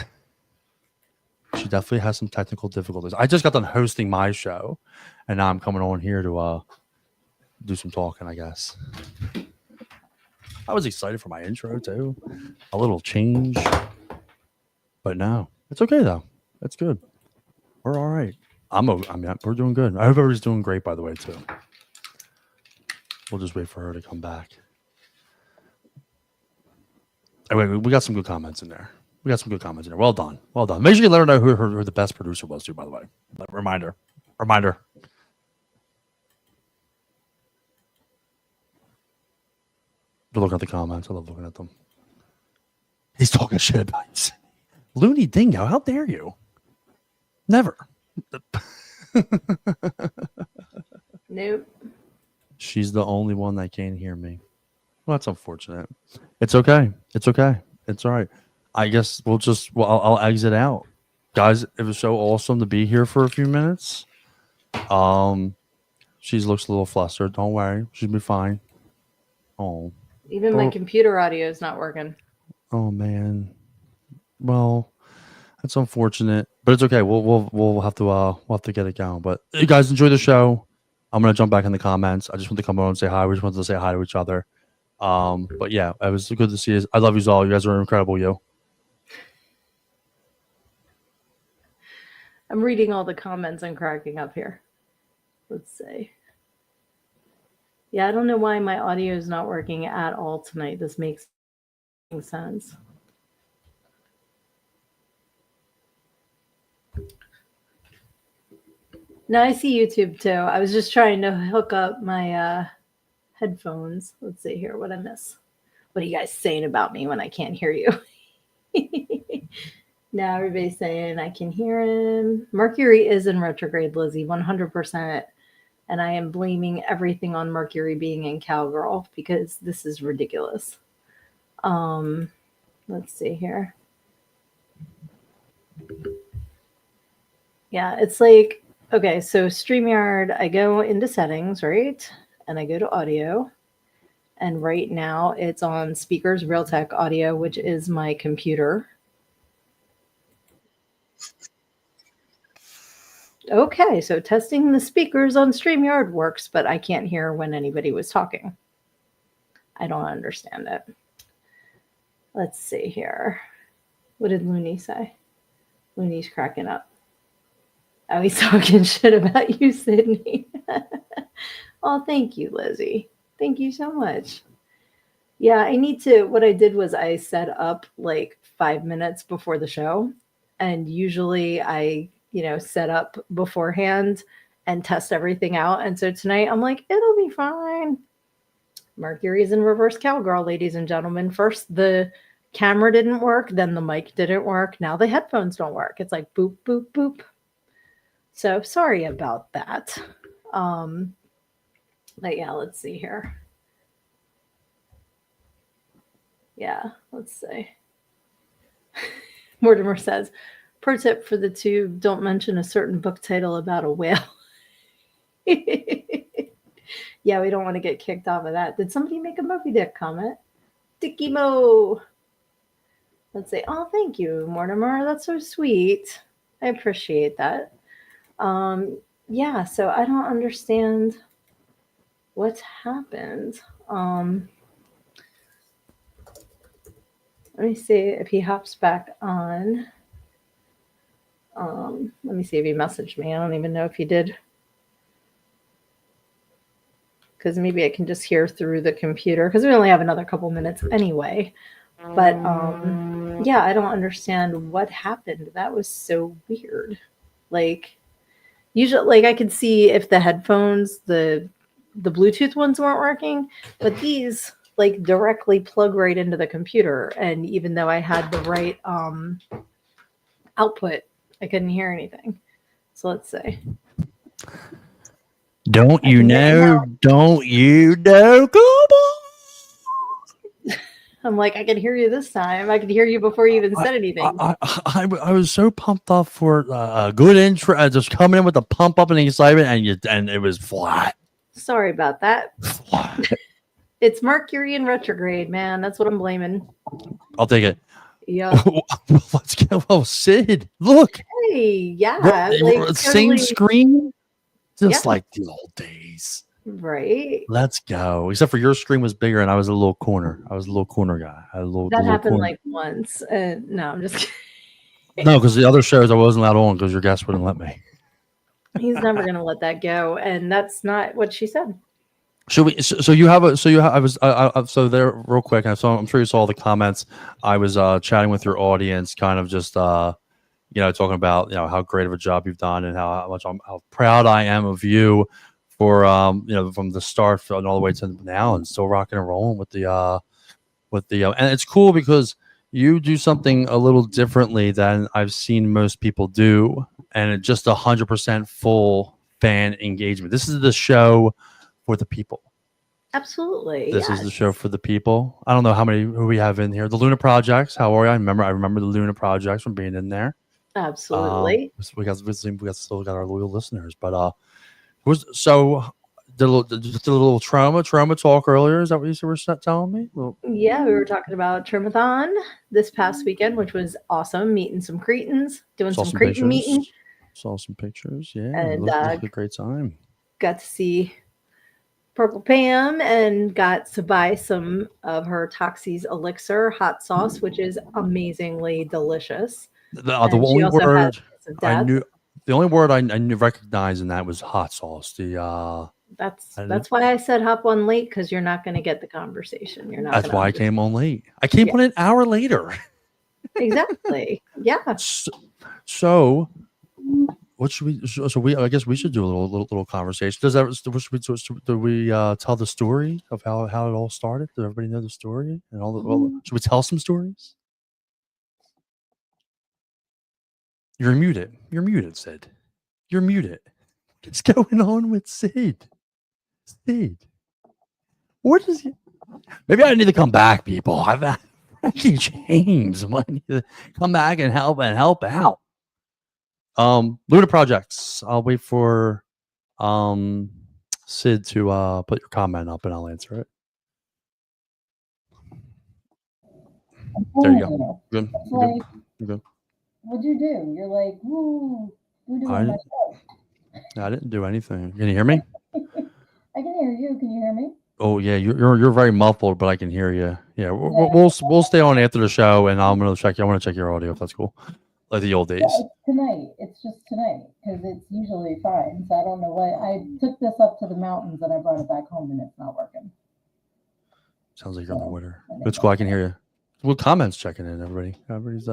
definitely has some technical difficulties. I just got done hosting my show, and now I'm coming on here to do some talking, I guess. I was excited for my intro too. A little change. But no. It's okay though. It's good. We're all right. We're doing good. I hope everybody's doing great, by the way, too. We'll just wait for her to come back. Anyway, we got some good comments in there. Well done. Make sure you let her know who the best producer was, too, by the way. Reminder. We're looking at the comments. I love looking at them. He's talking shit about you. Looney Dingo, how dare you? Never. Nope. She's the only one that can't hear me. Well, that's unfortunate. It's okay. It's all right. I guess I'll exit out. Guys, it was so awesome to be here for a few minutes. She looks a little flustered. Don't worry. She'll be fine. Oh. Even my computer audio is not working. Oh man. Well, that's unfortunate, but it's okay. We'll have to get it going. But you guys enjoy the show. I'm gonna jump back in the comments. I just want to come on and say hi. We just wanted to say hi to each other. But yeah, it was good to see you. I love you all. You guys are incredible. I'm reading all the comments and cracking up here. Let's see. Yeah, I don't know why my audio is not working at all tonight. This makes sense. No, I see YouTube too. I was just trying to hook up my headphones. Let's see here what I miss. What are you guys saying about me when I can't hear you? Now everybody's saying I can hear him. Mercury is in retrograde, Lizzie, 100%. And I am blaming everything on Mercury being in Cowgirl because this is ridiculous. Let's see here. Yeah, it's like, okay, so StreamYard, I go into settings, right? And I go to audio. And right now it's on speakers, Realtek audio, which is my computer. Okay, so testing the speakers on StreamYard works, but I can't hear when anybody was talking. I don't understand it. Let's see here. What did Looney say? Looney's cracking up. Oh, he's talking shit about you, Sydnee. Oh, thank you, Lizzie. Thank you so much. Yeah, what I did was I set up like 5 minutes before the show. And usually I set up beforehand and test everything out. And so tonight I'm like, it'll be fine. Mercury's in reverse cowgirl, ladies and gentlemen. First, the camera didn't work. Then the mic didn't work. Now the headphones don't work. It's like boop, boop, boop. So sorry about that. But yeah, let's see here. Yeah, let's see. Mortimer says, pro tip for the tube, don't mention a certain book title about a whale. Yeah, we don't want to get kicked off of that. Did somebody make a Moby Dick comment? Dicky Mo. Let's say, oh, thank you, Mortimer. That's so sweet. I appreciate that. Yeah, so I don't understand what's happened. Let me see if he hops back on. Let me see if he messaged me. I don't even know if he did. Because maybe I can just hear through the computer because we only have another couple minutes anyway. But yeah, I don't understand what happened. That was so weird. Like usually, like I could see if the headphones, the Bluetooth ones weren't working, but these like directly plug right into the computer. And even though I had the right output, I couldn't hear anything. So let's see. Don't I you can hear you know? now. Don't you know? Come on. I'm like, I can hear you this time. I could hear you before you even said anything. I was so pumped up for a good intro, just coming in with the pump up and excitement, and it was flat. Sorry about that. Flat. It's Mercury in retrograde, man. That's what I'm blaming. I'll take it. Yeah. Let's go. Oh, Sid, look. Hey, yeah. Like Same totally. screen, just Yeah. like the old days. Right. Let's go. Except for your screen was bigger, and I was a little corner. I was a little corner guy. I had the That little happened corner. like once. No, I'm just kidding. No, because the other shows I wasn't allowed on because your guest wouldn't let me. He's never gonna let that go, and that's not what she said. Should we? So you have a. So you have. I was. So there, real quick. I saw. I'm sure you saw the comments. I was chatting with your audience, kind of just talking about how great of a job you've done and how proud I am of you for from the start and all the way to now and still rocking and rolling with the and it's cool because you do something a little differently than I've seen most people do, and it just 100% full fan engagement. This is the show for the people. Absolutely. This is the show for the people. I don't know who we have in here. The Luna Projects. How are you? I remember the Luna Projects from being in there. Absolutely. We still got our loyal listeners, but did a little trauma talk earlier. Is that what you were telling me? Yeah, we were talking about Trimathon this past weekend, which was awesome. Meeting some Cretans, doing some Cretan meeting. Saw some pictures. Yeah, and it looked like a great time. Got to see Purple Pam and got to buy some of her Toxie's elixir hot sauce, which is amazingly delicious. The only word I knew recognized in that was hot sauce. That's why I said hop on late, because you're not going to get the conversation. You're not. That's why I came on late. I came on an hour later. Exactly. Yeah. So what should we? So we. I guess we should do a little conversation. Do we tell the story of how it all started? Does everybody know the story and all the? Should we tell some stories? You're muted. You're muted, Sid. You're muted. What's going on with Sid? Sid. What is he? Maybe I need to come back, people. I've actually changed. I need to come back and help out. Luna Projects. I'll wait for Sid to put your comment up and I'll answer it. There you go. Good. Good. What'd you do? You're like, woo, you doing my show. I didn't do anything. Can you hear me? I can hear you. Can you hear me? Oh yeah, you're very muffled, but I can hear you. Yeah, we'll stay on after the show, and I'm gonna check. I want to check your audio if that's cool, like the old days. Yeah, it's tonight. It's just tonight because it's usually fine. So I don't know why I took this up to the mountains and I brought it back home and it's not working. Sounds like you're on the water. It's cool. I can hear you. Well, comments checking in. Everybody's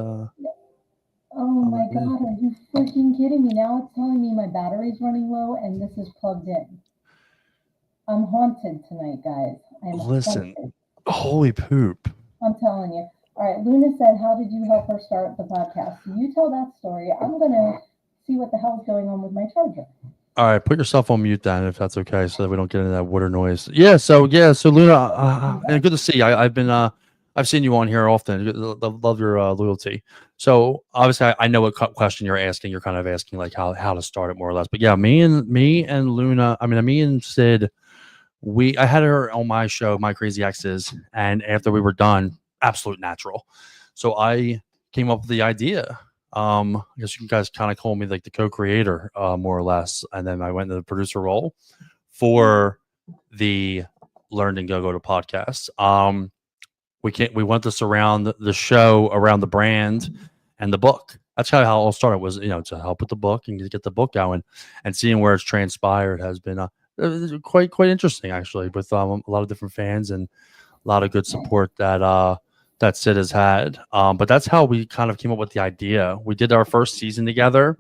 Oh my god, are you freaking kidding me? Now it's telling me my battery's running low and this is plugged in. I'm haunted tonight, guys. Listen, haunted. Holy poop. I'm telling you. All right, Luna said, how did you help her start the podcast? So you tell that story. I'm going to see what the hell's going on with my charger. All right, put yourself on mute then, if that's okay, so that we don't get into that water noise. So Luna, and good to see you. I've seen you on here often. Love your loyalty. So obviously, I know what question you're asking. You're kind of asking like how to start it more or less. But yeah, me and Luna. I mean, me and Sid. I had her on my show, My Crazy Exes, and after we were done, absolute natural. So I came up with the idea. I guess you guys kind of call me like the co-creator, more or less. And then I went into the producer role for the Learned and Go to podcast. We want to surround the show around the brand and the book. That's kind of how it all started, was, to help with the book and to get the book going, and seeing where it's transpired has been quite interesting, actually, with a lot of different fans and a lot of good support that Sid has had. But that's how we kind of came up with the idea. We did our first season together.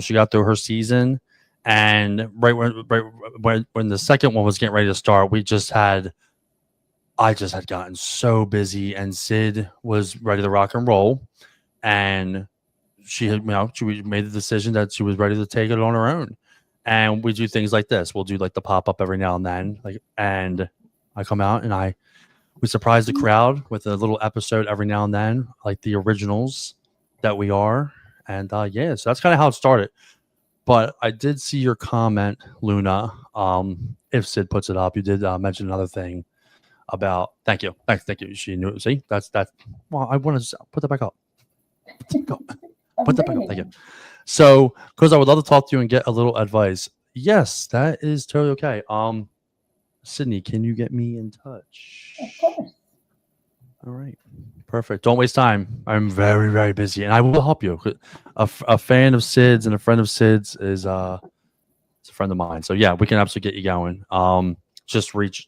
She got through her season, and right when the second one was getting ready to start, I just had gotten so busy, and Sid was ready to rock and roll, and she had, she made the decision that she was ready to take it on her own. And we do things like this. We'll do like the pop up every now and then, and I come out and we surprise the crowd with a little episode every now and then, like the originals that we are. And so that's kind of how it started. But I did see your comment, Luna. If Sid puts it up, you did mention another thing about. Thank you. Thank you. She knew. See, that's. Well, I want to put that back up. Put that back up. Thank you. So, because I would love to talk to you and get a little advice. Yes, that is totally okay. Sydnee, can you get me in touch? Of course. All right. Perfect. Don't waste time. I'm very, very busy, and I will help you. A fan of Sid's and a friend of Sid's is a friend of mine. So yeah, we can absolutely get you going. Just reach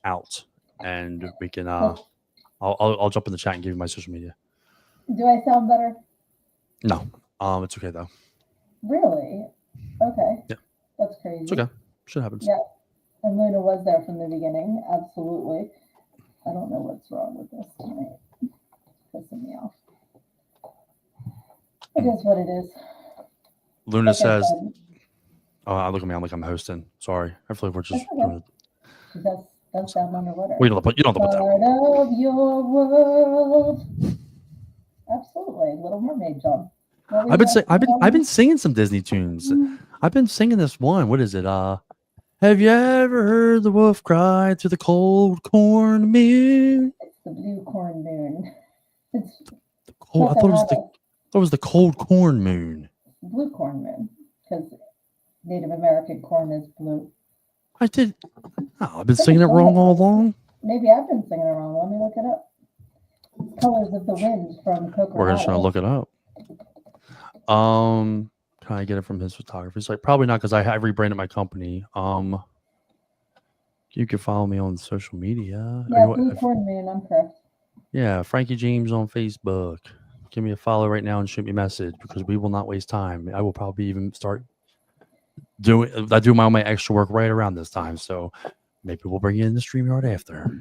out, and we can. I'll jump in the chat and give you my social media. Do I sound better? No. It's okay though. Really? Okay. Yeah. That's crazy. It's okay. Shit happens. Yeah. And Luna was there from the beginning. Absolutely. I don't know what's wrong with this tonight. It's pissing me off. It is what it is. Luna says, "Oh, look at me. I'm like I'm hosting. Sorry. I feel like we're just doing it." She does sound underwater. You don't have to put that. Part of your world. Absolutely. Little Mermaid jump. I've been singing some Disney tunes. I've been singing this one. What is it? Have you ever heard the wolf cry to the cold corn moon? It's the blue corn moon. It's the cold. I thought it was the cold corn moon. Blue corn moon, because Native American corn is blue. I did. Oh, I've been singing it wrong all along. Maybe I've been singing it wrong. Let me look it up. Colors of the Wind from Coco. We're just trying to look it up. Can I get it from his photography? It's like probably not, because I rebranded my company. You can follow me on social media. Yeah, Blue Corn Moon, I'm correct. Yeah, Frankie James on Facebook. Give me a follow right now and shoot me a message, because we will not waste time. I will probably even start I do my extra work right around this time, so maybe we'll bring you in the StreamYard after.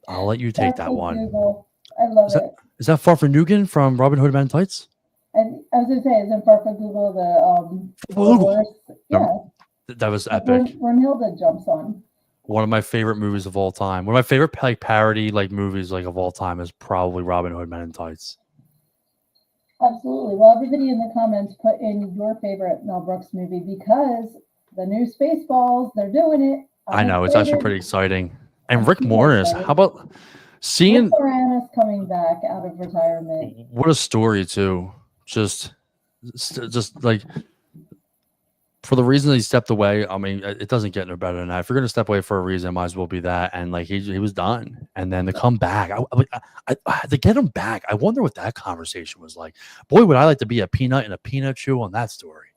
I'll let you take that one. Google. I love it. Is that Farfignugan from Robin Hood Men in Tights? I was gonna say, isn't Farfignugan the worst? Yeah. That was epic. Brunhilde jumps on. One of my favorite movies of all time. One of my favorite parody movies of all time is probably Robin Hood Men in Tights. Absolutely. Well, everybody in the comments put in your favorite Mel Brooks movie, because the new Spaceballs, they're doing it. I know, it's actually pretty exciting. And Rick Moranis, how about seeing Rick Moranis coming back out of retirement? What a story too. Just like, for the reason that he stepped away, I mean, it doesn't get no better than that. If you're going to step away for a reason, it might as well be that. And he was done. And then to come back, to get him back, I wonder what that conversation was like. Boy, would I like to be a peanut in a peanut chew on that story.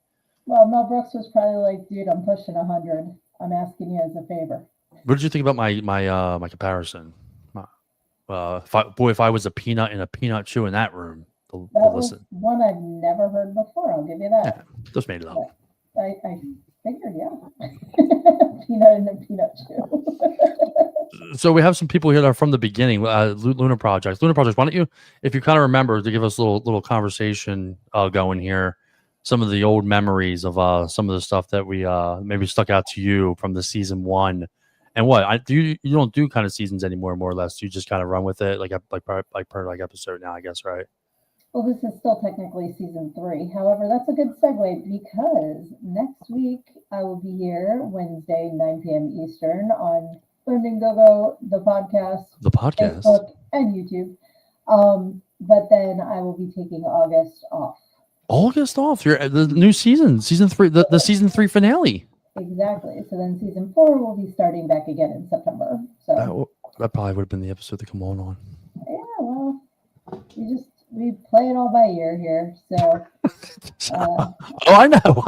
Well, Mel Brooks was probably like, dude, I'm pushing 100. I'm asking you as a favor. What did you think about my comparison? If I was a peanut in a peanut chew in that room, to listen. One I've never heard before. I'll give you that. Yeah, just made it up. I figured, yeah. Peanut in a peanut chew. So we have some people here that are from the beginning. Lunar Project. Why don't you, if you kind of remember, to give us a little conversation going here, some of the old memories of some of the stuff that we maybe stuck out to you from the season 1. And what you don't do kind of seasons anymore, more or less. You just kind of run with it, like per episode now, I guess, right? Well, this is still technically season 3. However, that's a good segue, because next week I will be here Wednesday, 9 p.m. Eastern on Learn and Go, the podcast, Facebook, and YouTube. But then I will be taking August off. August off. You're the new season 3, the season 3 finale. Exactly. So then season 4 will be starting back again in September. So That probably would have been the episode to come on. yeah, well, we play it all by ear here. So Oh, I know.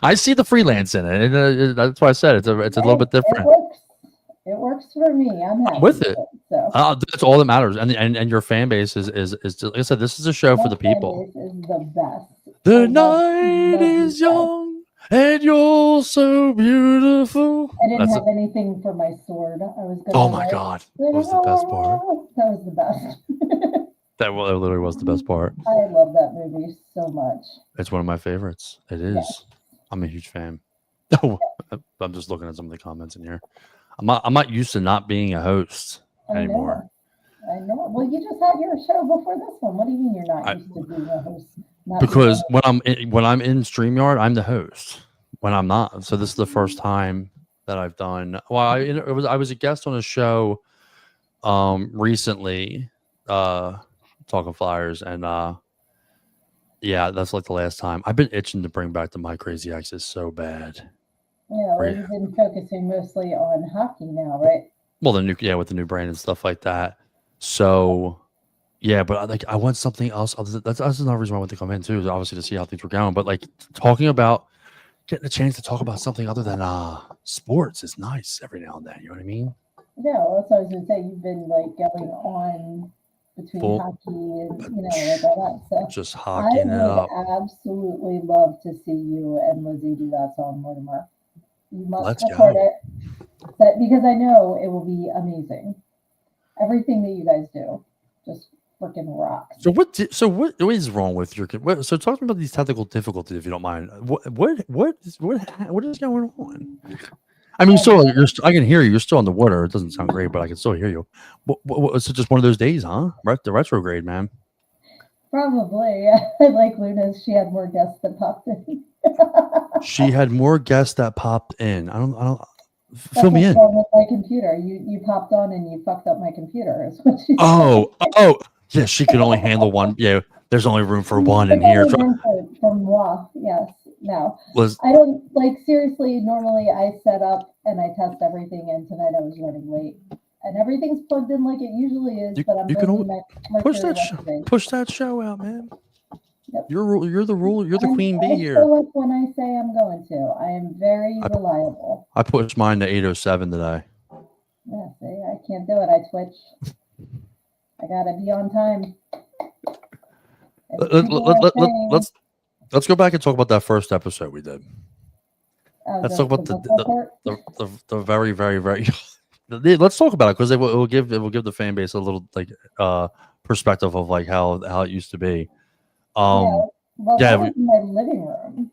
I see the freelance in it. And, that's why I said it's a little bit different. It works for me. I'm happy with it. So That's all that matters. And your fan base is like I said, this is a show for the people. Fan base is the best. The night is young and you're so beautiful. I didn't have anything for my sword. I was gonna. Oh my god, that was the best part. That was the best. That literally was the best part. I love that movie so much. It's one of my favorites. It is. Yes. I'm a huge fan. Oh, I'm just looking at some of the comments in here. I'm not used to not being a host anymore. I know. Well, you just had your show before this one. What do you mean you're not used to being a host? Because when I'm in StreamYard, I'm the host. When I'm not, so this is the first time that I've done. Well, I was a guest on a show recently, talking Flyers, and yeah, that's like the last time. I've been itching to bring back the My Crazy Exes so bad. Yeah, well, you've been focusing mostly on hockey now, right? Well, with the new brand and stuff like that. So, yeah, but I want something else. That's another reason why I want to come in too, is obviously to see how things were going. But like getting a chance to talk about something other than sports is nice every now and then. You know what I mean? Yeah, well, that's what I was gonna say. You've been like going on between hockey and like all that stuff. Just hockeying it up. I would absolutely love to see you and Lizzie do that song, Mortimer. You must record it, because I know it will be amazing. Everything that you guys do just freaking rocks. So what is wrong with your? So talk to me about these technical difficulties, if you don't mind. What is going on? I mean, I can hear you. You're still on the water. It doesn't sound great, but I can still hear you. It's just one of those days, huh? Right, the retrograde, man. Probably. Like Luna's, she had more guests that popped in. She had more guests that popped in. I don't. Fill me in. With my computer, you popped on and you fucked up my computer. Is what she said. Oh, yeah. She could only handle one. Yeah, there's only room for one in here. For moi, yes. No, I don't seriously. Normally, I set up and I test everything, and tonight I was running late, and everything's plugged in like it usually is. But I'm push that show out, man. Yep. You're the ruler. You're the queen bee here. Show up when I say I'm going to. I am very reliable. I pushed mine to 8:07 today. Yeah, see, I can't do it. I twitch. I gotta be on time. Let's go back and talk about that first episode we did. Let's talk about the very, very, very. Let's talk about it because it will give the fan base a little perspective of like how it used to be. I was in my living room.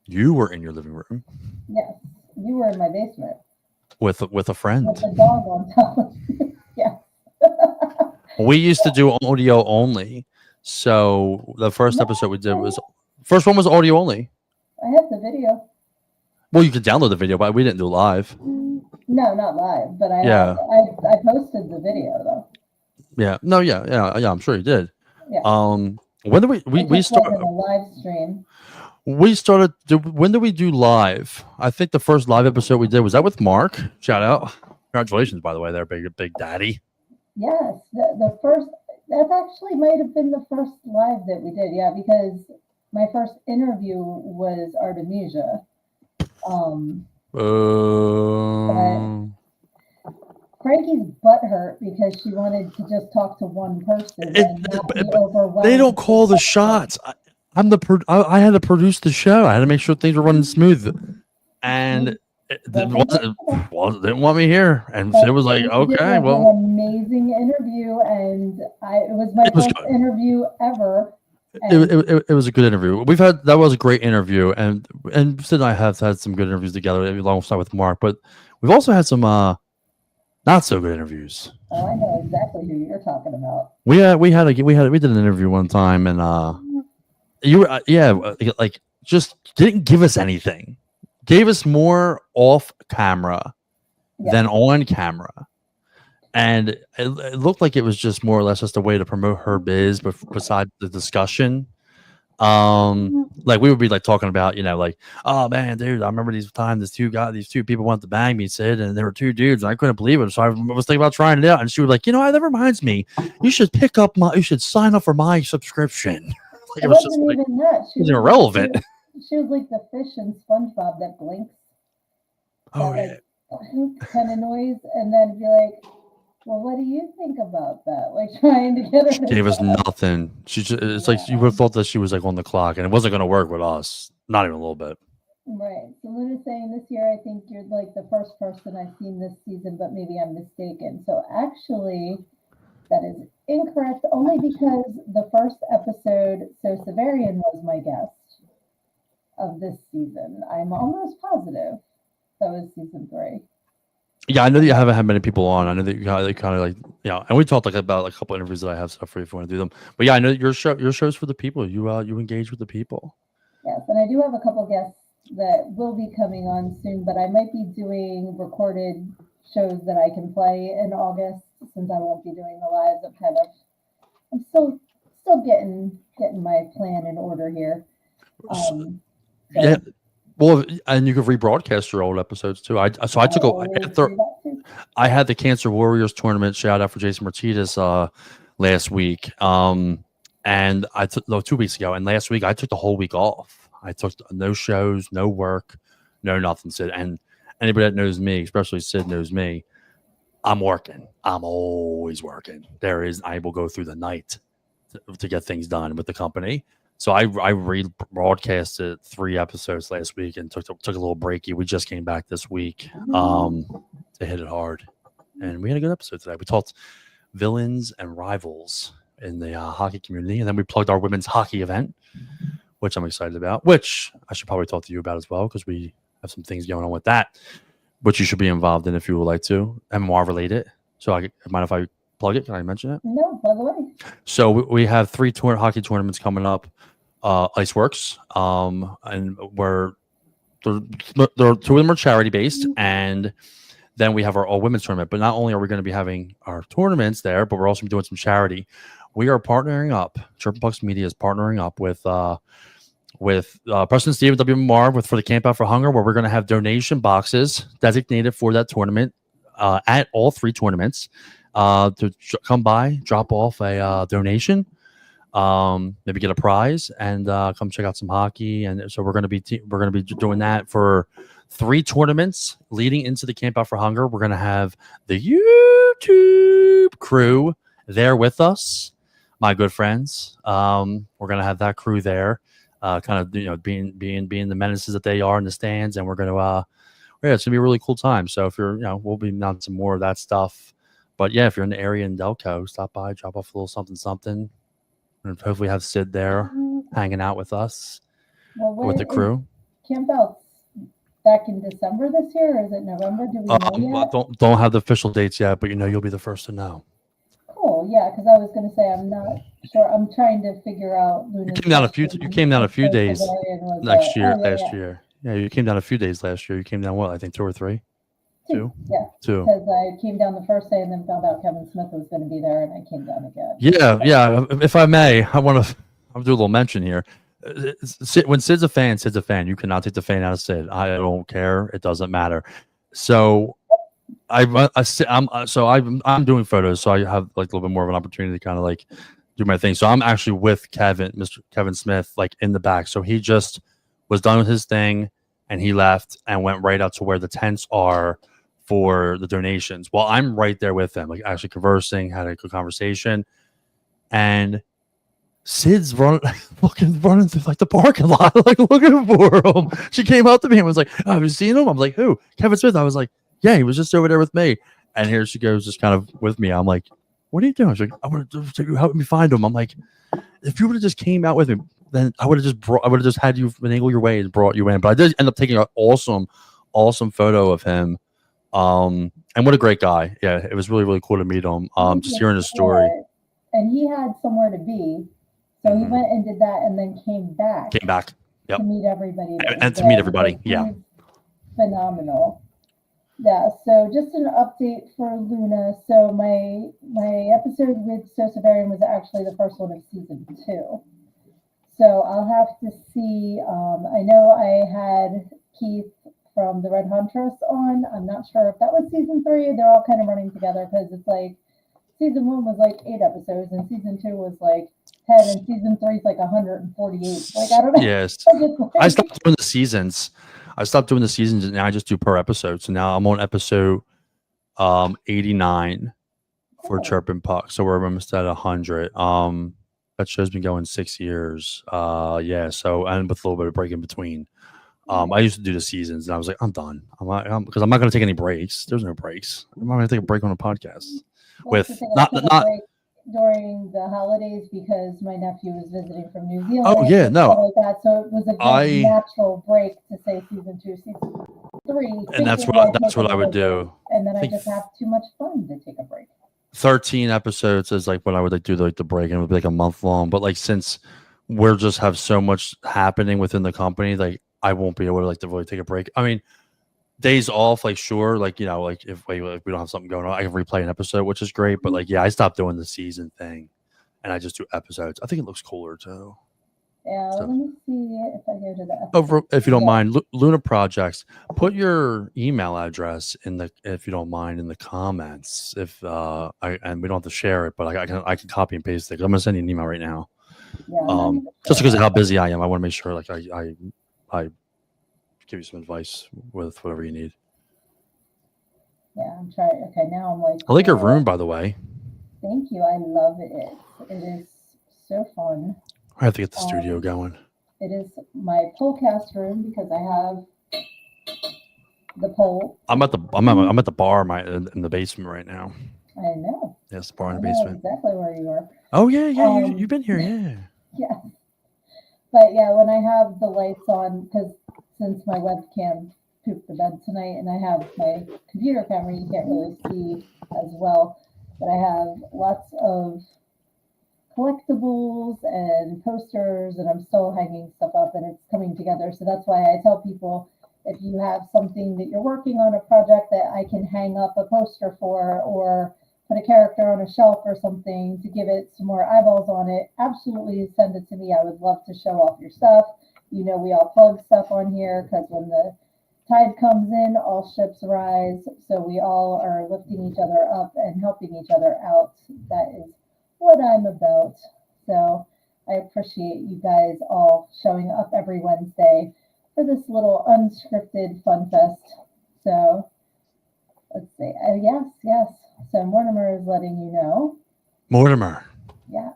You were in your living room. Yes, you were in my basement with a friend. With a dog on top. Yeah. We used to do audio only, so the first episode we did first one was audio only. I have the video. Well, you could download the video, but we didn't do live. No, not live, but I posted the video though. Yeah. No. Yeah. I'm sure you did. Yeah. When did we start a live stream? We started. When did we do live? I think the first live episode we did was that with Mark. Shout out! Congratulations, by the way, there, big daddy. Yes, the first. That actually might have been the first live that we did. Yeah, because my first interview was Artemisia. Frankie's butt hurt because she wanted to just talk to one person and not be overwhelmed. They don't call the shots. I had to produce the show. I had to make sure things were running smooth, and didn't want me here. And it was like, okay, well, an amazing interview, and it was my first interview ever. It was a good interview. That was a great interview, and Sid and I have had some good interviews together alongside with Mark, but we've also had some not so good interviews. Oh, I know exactly who you're talking about. We did an interview one time, and you were like just didn't give us anything. Gave us more off camera than on camera. and it looked like it was just more or less just a way to promote her biz, but besides the discussion. Like we would be like talking about, like, oh man, dude, I remember these these two people wanted to bang me, Sid, and there were two dudes, and I couldn't believe it. So I was thinking about trying it out, and she was like, that reminds me, you should sign up for my subscription. Like, It it was just wasn't like, even that. it was irrelevant. She was like the fish in SpongeBob that blinks, Oh that yeah, like kind of noise, and then be like, "Well, what do you think about that?" Like trying to get her she to gave us talk. nothing. It's like you would have thought that she was like on the clock, and it wasn't going to work with us, not even a little bit. Right. So Luna's saying this year, I think you're like the first person I've seen this season, but maybe I'm mistaken. So actually, that is incorrect only because the first episode, So Severian was my guest of this season. I'm almost positive that was season 3. Yeah, I know that you haven't had many people on. I know that you kind of like, and we talked like about like a couple interviews that I have stuff for you if you want to do them. But yeah, I know that your show's for the people. You engage with the people. Yes, and I do have a couple guests that will be coming on soon, but I might be doing recorded shows that I can play in August since I won't be doing the lives. I'm still getting my plan in order here. So Yeah. Well, and you could rebroadcast your old episodes too. I had the Cancer Warriors tournament. Shout out for Jason Martinez last week. And I took 2 weeks ago, and last week I took the whole week off. I took no shows, no work, no nothing. Sid, and anybody that knows me, especially Sid, knows me. I'm working. I'm always working. I will go through the night to get things done with the company. So I rebroadcasted 3 episodes last week and took a little breaky. We just came back this week to hit it hard, and we had a good episode today. We talked villains and rivals in the hockey community, and then we plugged our women's hockey event, which I'm excited about. Which I should probably talk to you about as well because we have some things going on with that, which you should be involved in if you would like to, MMR related. So mind if I plug it? Can I mention it? No, by the way. So we have 3 hockey tournaments coming up. Iceworks, and where there 2 of them are charity based, and then we have our all women's tournament. But not only are we going to be having our tournaments there, but we're also doing some charity. We are partnering up. Triple Bucks Media is partnering up with President Steve WMR for the Camp Out for Hunger, where we're going to have donation boxes designated for that tournament at all 3 tournaments to come by, drop off a donation. Maybe get a prize and come check out some hockey. And so we're going to be doing that for 3 tournaments leading into the Camp Out for Hunger. We're going to have the YouTube crew there with us, my good friends. We're going to have that crew there, kind of being the menaces that they are in the stands, and we're going to it's gonna be a really cool time. So if you're we'll be announcing more of that stuff. But yeah, if you're in the area in Delco, stop by, drop off a little something. And hopefully have Sid there hanging out with us, with the crew. Camp Out's back in December this year, or is it November? Do we know yet? Don't have the official dates yet, but you'll be the first to know. Cool, yeah, because I was going to say I'm not sure. I'm trying to figure out. You came down a few days last year. Yeah, you came down a few days last year. You came down what? I think 2 or 3. 2. Yeah, 2. Because I came down the first day and then found out Kevin Smith was going to be there, and I came down again. Yeah. If I may, I'll do a little mention here. When Sid's a fan, Sid's a fan. You cannot take the fan out of Sid. I don't care. It doesn't matter. So I'm doing photos, so I have like a little bit more of an opportunity to kind of like do my thing. So I'm actually with Mr. Kevin Smith, like in the back. So he just was done with his thing and he left and went right out to where the tents are for the donations. Well, I'm right there with them, like actually conversing, had a good conversation, and Sid's running through like the parking lot, like looking for him. She came up to me and was like, "Oh, have you seen him?" I'm like, "Who? Kevin Smith?" I was like, "Yeah, he was just over there with me." And here she goes, just kind of with me. I'm like, "What are you doing?" She's like, "I want to help me find him." I'm like, "If you would have just came out with me, then I would have just had you finagle your way and brought you in." But I did end up taking an awesome photo of him. And what a great guy. Yeah, it was really, really cool to meet him. Just hearing his story. And he had somewhere to be. So he went and did that and then came back. Yep. To meet everybody. And to meet everybody. Yeah. Phenomenal. Yeah, so just an update for Luna. So my episode with Sosa Varian was actually the first one of season 2. So I'll have to see. I know I had Keith from the Red Huntress on. I'm not sure if that was season 3. They're all kind of running together because it's like season 1 was like 8 episodes and season 2 was like 10 and season 3 is like 148. Like I don't know. Yes. I just I like stopped doing the seasons. And now I just do per episode. So now I'm on episode 89 for oh, Chirp and Puck. So we're almost at 100. That show's been going 6 years. Yeah. So and with a little bit of break in between. I used to do the seasons, and I was like, I'm done. Because I'm not going to take any breaks. There's no breaks. I'm not going to take a break on a podcast. well, that's the With thing. I took a not. break during the holidays because my nephew was visiting from New Zealand Oh yeah, and stuff no. like that. So it was a good natural break to say season 2, season 3. And that's thinking what I'd take I would another break, do. and then I think just have too much fun to take a break. 13 episodes is like what I would like do like the break, and it would be like a month long. But like since we're just have so much happening within the company, like I won't be able to like to really take a break. I mean, days off, like sure, like like if we don't have something going on, I can replay an episode, which is great. But like yeah, I stopped doing the season thing, and I just do episodes. I think it looks cooler too. Yeah, So let me see if I go to the episode. over, if you don't Yeah. mind, Luna Projects, put your email address in the, if you don't mind, in the comments. If and we don't have to share it, but I can copy and paste it. 'Cause I'm gonna send you an email right now. Yeah, I'm not even Just sure. because of how busy I am, I want to make sure like I give you some advice with whatever you need. Yeah, I'm trying. Okay, now I'm like, I like your room, by the way. thank you. I love it. It is so fun. I have to get the studio going. It is my pole cast room because I have the pole. I'm at the bar in the basement right now. I know. Yes, the bar in I the know basement. exactly where you are. Oh yeah, you've been here, yeah. Yeah. But yeah, when I have the lights on, because since my webcam pooped the bed tonight and I have my computer camera, you can't really see as well. But I have lots of collectibles and posters, and I'm still hanging stuff up and it's coming together. So that's why I tell people, if you have something that you're working on, a project that I can hang up a poster for, or put a character on a shelf or something to give it some more eyeballs on it, absolutely send it to me. I would love to show off your stuff. You know, we all plug stuff on here because when the tide comes in, all ships rise. So we all are lifting each other up and helping each other out. That is what I'm about. So I appreciate you guys all showing up every Wednesday for this little unscripted fun fest. So let's see. Yes. So Mortimer is letting you know. Mortimer, Yes.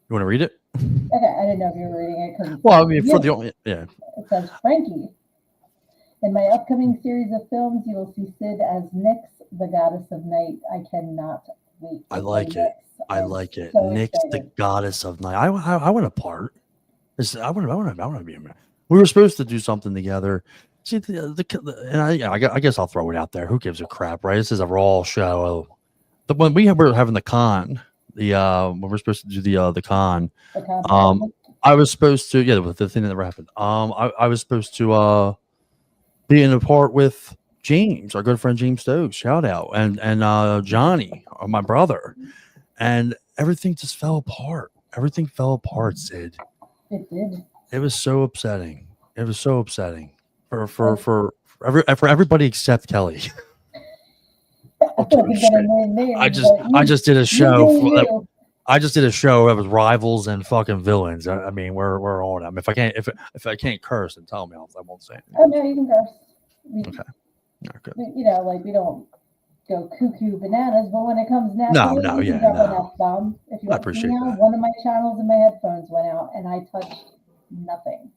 you want to read it? Okay, I didn't know if you were reading it because Well, I mean, for the yeah. it says Frankie. In my upcoming series of films, you will see Sid as Nyx, the goddess of night. I cannot wait. I like it. I like it. So Nyx, the excited. goddess of night. I want a part. I want to be a man. We were supposed to do something together. See, and I guess I'll throw it out there. Who gives a crap, right? This is a raw show. When we were having the con, when we're supposed to do the con, I was supposed to, with the thing that happened. I was supposed to be in a part with James, our good friend James Stokes, shout out, and Johnny, my brother, and everything just fell apart. Everything fell apart, Sid. It did. It was so upsetting. It was so upsetting for everybody except Kelly. I just did a show. I just did a show that was rivals and fucking villains. I mean, we're on them. If I can't curse, then tell me. I won't say anything. Oh no, you can curse. Okay. Okay. You know, like we don't go cuckoo bananas, but when it comes naturally, No, you yeah, can drop no. an F-bomb. If you I want to appreciate see how that. one of my channels in my headphones went out and I touched nothing.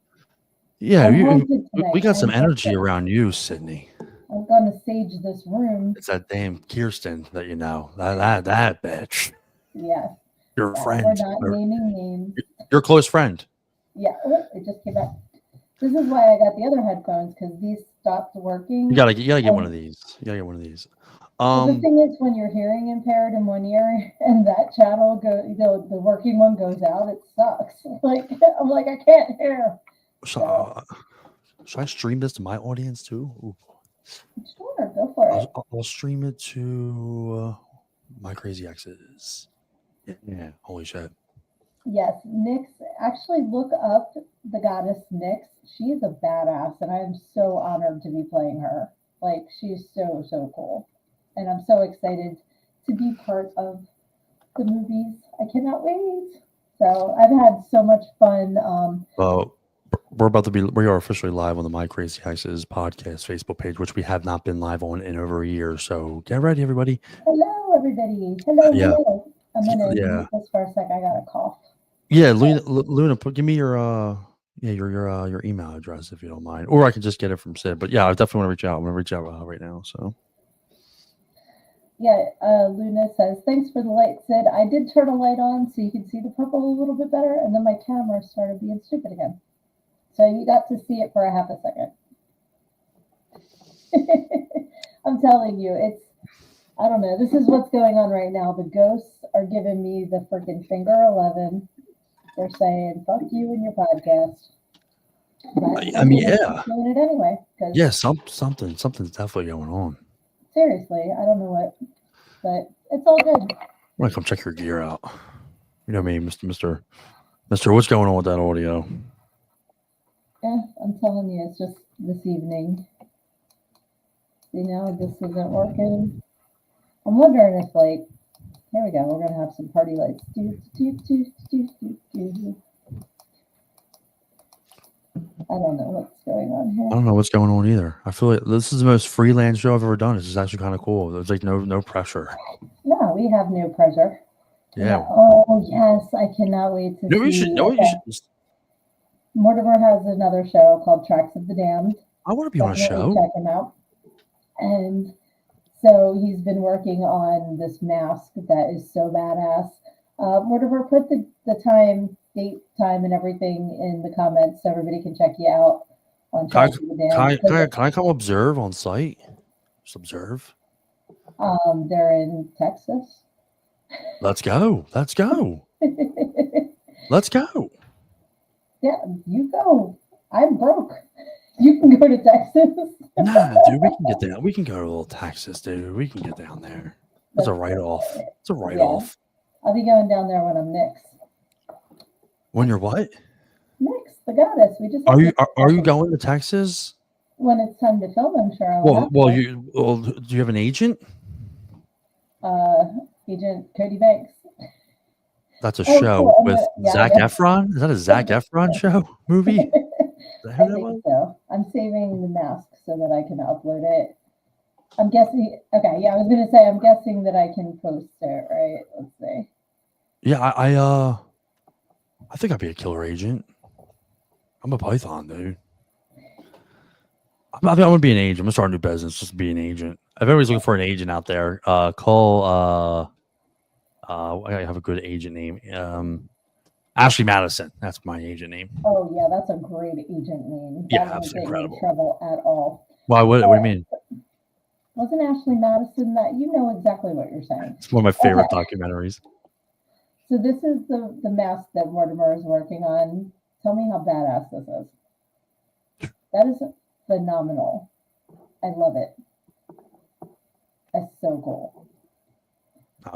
Yeah, I'm we haunted tonight. got some I'm energy haunted. around you, Sydney. I'm gonna sage this room. It's that damn Kirsten that you know. That bitch. Yeah. Your friend. We're not naming names. Your close friend. Yeah, it just came back. This is why I got the other headphones, because these stopped working. You gotta get one of these. You gotta get one of these. The thing is, when you're hearing impaired in one ear and that channel the working one goes out, it sucks. Like I'm like, I can't hear. Should I stream this to my audience too? Ooh. for it. I'll stream it to My Crazy Exes. Yeah, holy shit. Yes, Nyx. Actually, look up the goddess Nyx. She is a badass, and I am so honored to be playing her. Like, she's so, so cool. And I'm so excited to be part of the movies. I cannot wait. So I've had so much fun. Well, we are officially live on the My Crazy Exes podcast Facebook page, which we have not been live on in over a year. So get ready, everybody. Hello, everybody. Hello, Yeah. hello. I'm gonna Yeah. mute this for a sec. I got a cough. Yeah, Luna, give me your your email address if you don't mind, or I can just get it from Sid. But yeah, I definitely want to reach out. I'm gonna reach out right now. So Yeah, Luna says, thanks for the light, Sid. I did turn a light on so you could see the purple a little bit better, and then my camera started being stupid again. So you got to see it for a half a second. I'm telling you, I don't know. This is what's going on right now. The ghosts are giving me the freaking finger 11. They're saying, fuck you and your podcast. But I mean, I'm yeah, doing it anyway. yeah, something's definitely going on. Seriously, I don't know what, but it's all good. I want to come check your gear out. You know me, Mister. What's going on with that audio? I'm telling you, it's just this evening. See, now this isn't working. I'm wondering if, like, here we go. We're gonna have some party lights. I don't know what's going on I here. don't know what's going on either. I feel like this is the most freelance show I've ever done. It's just actually kind of cool. There's like no pressure. No, we have no pressure. Yeah. Oh yes, I cannot wait to see. Mortimer has another show called Tracks of the Damned. I want to be on a show. Check him out. And so he's been working on this mask that is so badass. Mortimer, put the date, time, and everything in the comments so everybody can check you out on Tracks of the Damned. Can I come observe on site? Just observe. They're in Texas. Let's go. Let's go. Let's go. Yeah, you go. I'm broke. You can go to Texas. Nah, dude, we can get down. We can go to a little Texas, dude. We can get down there. That's a write-off. It's a write-off. Yeah. I'll be going down there when I'm Nyx. When you're what? Nyx, the goddess. We just are you going to Texas? When it's time to film, I'm sure I'll do you have an agent? Agent Cody Banks. That's a show cool. with Zac Efron. Is that a Zac Efron show movie? I think so. I'm saving the mask so that I can upload it. I'm guessing. Okay, yeah, I was gonna say I'm guessing that I can post it, right? Let's see. Yeah, I think I'd be a killer agent. I'm a Python, dude. I'm gonna be an agent. I'm gonna start a new business just to be an agent. If anybody's looking for an agent out there, call I have a good agent name. Ashley Madison. That's my agent name. Oh yeah, that's a great agent name. Yeah, that's incredible. Trouble at all. Why? What do you mean? Wasn't Ashley Madison that? You know exactly what you're saying. It's one of my favorite documentaries. So this is the mask that Mortimer is working on. Tell me how badass this is. That is phenomenal. I love it. That's so cool.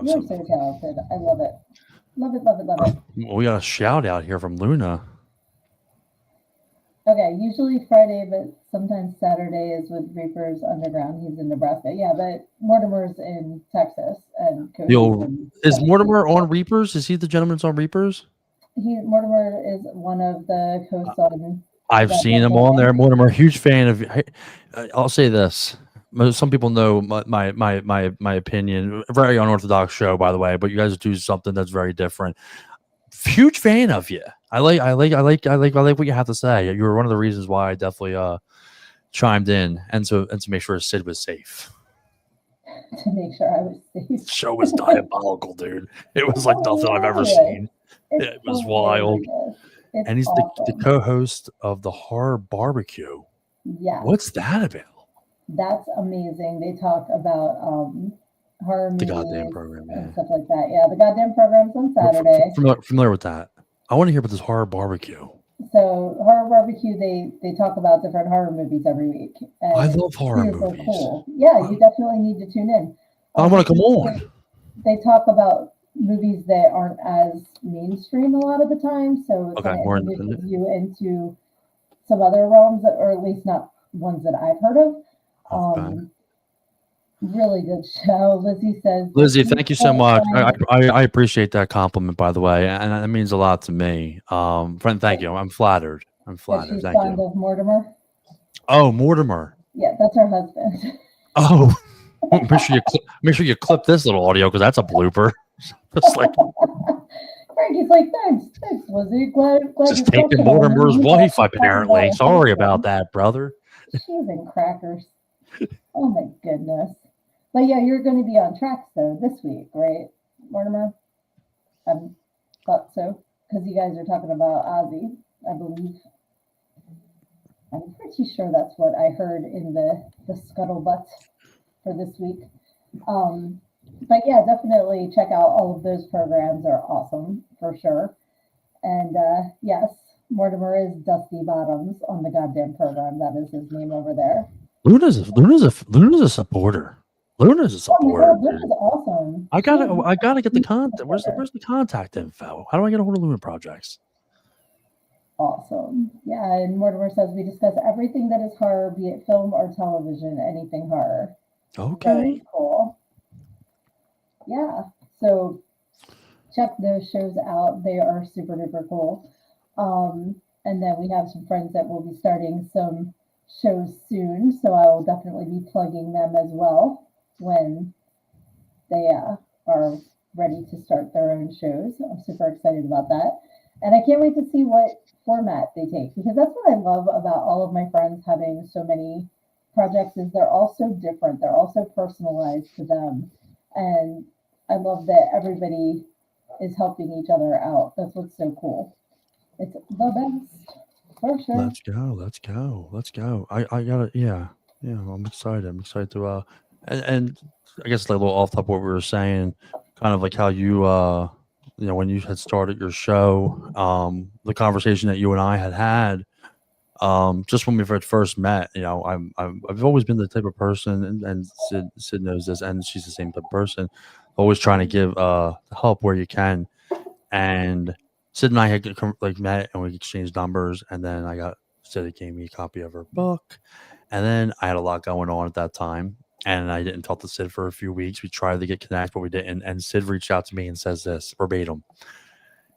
You're so talented. I love it. Love it, love it, love it. We got a shout out here from Luna. Okay, usually Friday, but sometimes Saturday is with Reapers Underground. He's in Nebraska. Yeah, but Mortimer's in Texas. And is Mortimer on Reapers? Is he the gentleman that's on Reapers? Mortimer is one of the hosts on. I've seen him on there. Mortimer, huge fan of. I'll say this. Some people know my opinion. Very unorthodox show, by the way, but you guys do something that's very different. Huge fan of you. I like what you have to say. You were one of the reasons why I definitely chimed in, and to make sure Sid was safe. To make sure I was safe. The show was diabolical, dude. It was like nothing I've ever seen. It was wild. And he's the co-host of the Horror Barbecue. Yeah. What's that about? That's amazing. They talk about horror movies, the goddamn program, and stuff like that. Yeah, the goddamn program's on Saturday. Familiar with that. I want to hear about this Horror Barbecue. So So horror barbecue, they talk about different horror movies every week. And I it's love horror super movies. cool. Yeah, you definitely need to tune in. I want to come on. They talk about movies that aren't as mainstream a lot of the time, so it Okay, kind more of independent. introduces you into some other realms, or at least not ones that I've heard of. Okay. Really good show. Lizzie says, Lizzie, thank you so "Can't much. find-" I appreciate that compliment, by the way, and that means a lot to me. Friend, thank you. I'm flattered. I'm that flattered. she's Thank fond you. of Mortimer. Oh, Mortimer. Yeah, that's her husband. Oh, make sure you clip this little audio because that's a blooper. Just like Frankie's like, thanks, Lizzie. Glad just you're taking comfortable. Mortimer's You wife, got to talk apparently. about Sorry husband. about that, brother. She's in crackers. Oh my goodness. But yeah, you're going to be on tracks though this week, right, Mortimer? I thought so because you guys are talking about Ozzy, I believe. I'm pretty sure that's what I heard in the scuttlebutt for this week. But yeah, definitely check out all of those programs. Are awesome for sure. And yes, Mortimer is Dusty Bottoms on the goddamn program. That is his name over there. Luna's a supporter. Luna's a Oh my supporter. god, Luna's awesome. I gotta get the contact. Where's the contact info? How do I get a hold of Luna Projects? Awesome. Yeah, and Mortimer says we discuss everything that is horror, be it film or television, anything horror. Okay. Very cool. Yeah. So check those shows out. They are super duper cool. And then we have some friends that will be starting some shows soon, so I will definitely be plugging them as well when they are ready to start their own shows. I'm super excited about that. And I can't wait to see what format they take because that's what I love about all of my friends having so many projects is they're all so different. They're all so personalized to them. And I love that everybody is helping each other out. That's what's so cool. It's the best for sure. Let's go. I gotta yeah. I'm excited. I'm excited to and I guess like a little off top of what we were saying, kind of like how you when you had started your show, the conversation that you and I had just when we first met, I've always been the type of person, and Sid knows this, and she's the same type of person, always trying to give help where you can. And Sid and I had met, and we exchanged numbers, and then Sid gave me a copy of her book, and then I had a lot going on at that time, and I didn't talk to Sid for a few weeks. We tried to get connected, but we didn't. And Sid reached out to me and says this verbatim: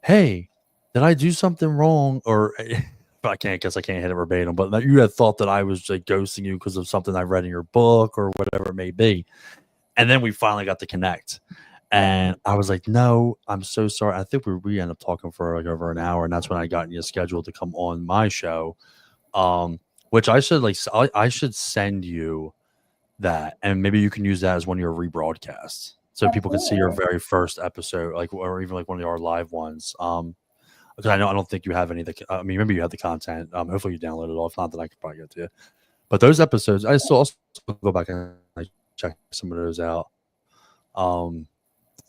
"Hey, did I do something wrong?" Or I can't hit it verbatim, but that you had thought that I was like ghosting you because of something I read in your book or whatever it may be. And then we finally got to connect. And I was like, no, I'm so sorry. I think we ended up talking for like over an hour, and that's when I got you scheduled to come on my show. Which I should I should send you that, and maybe you can use that as one of your rebroadcasts, so people can see your very first episode, or even like one of our live ones. Because I don't think you have any. I mean, maybe you have the content. Hopefully you download it all. If not, then I could probably get it to you. But those episodes, I still also go back and check some of those out.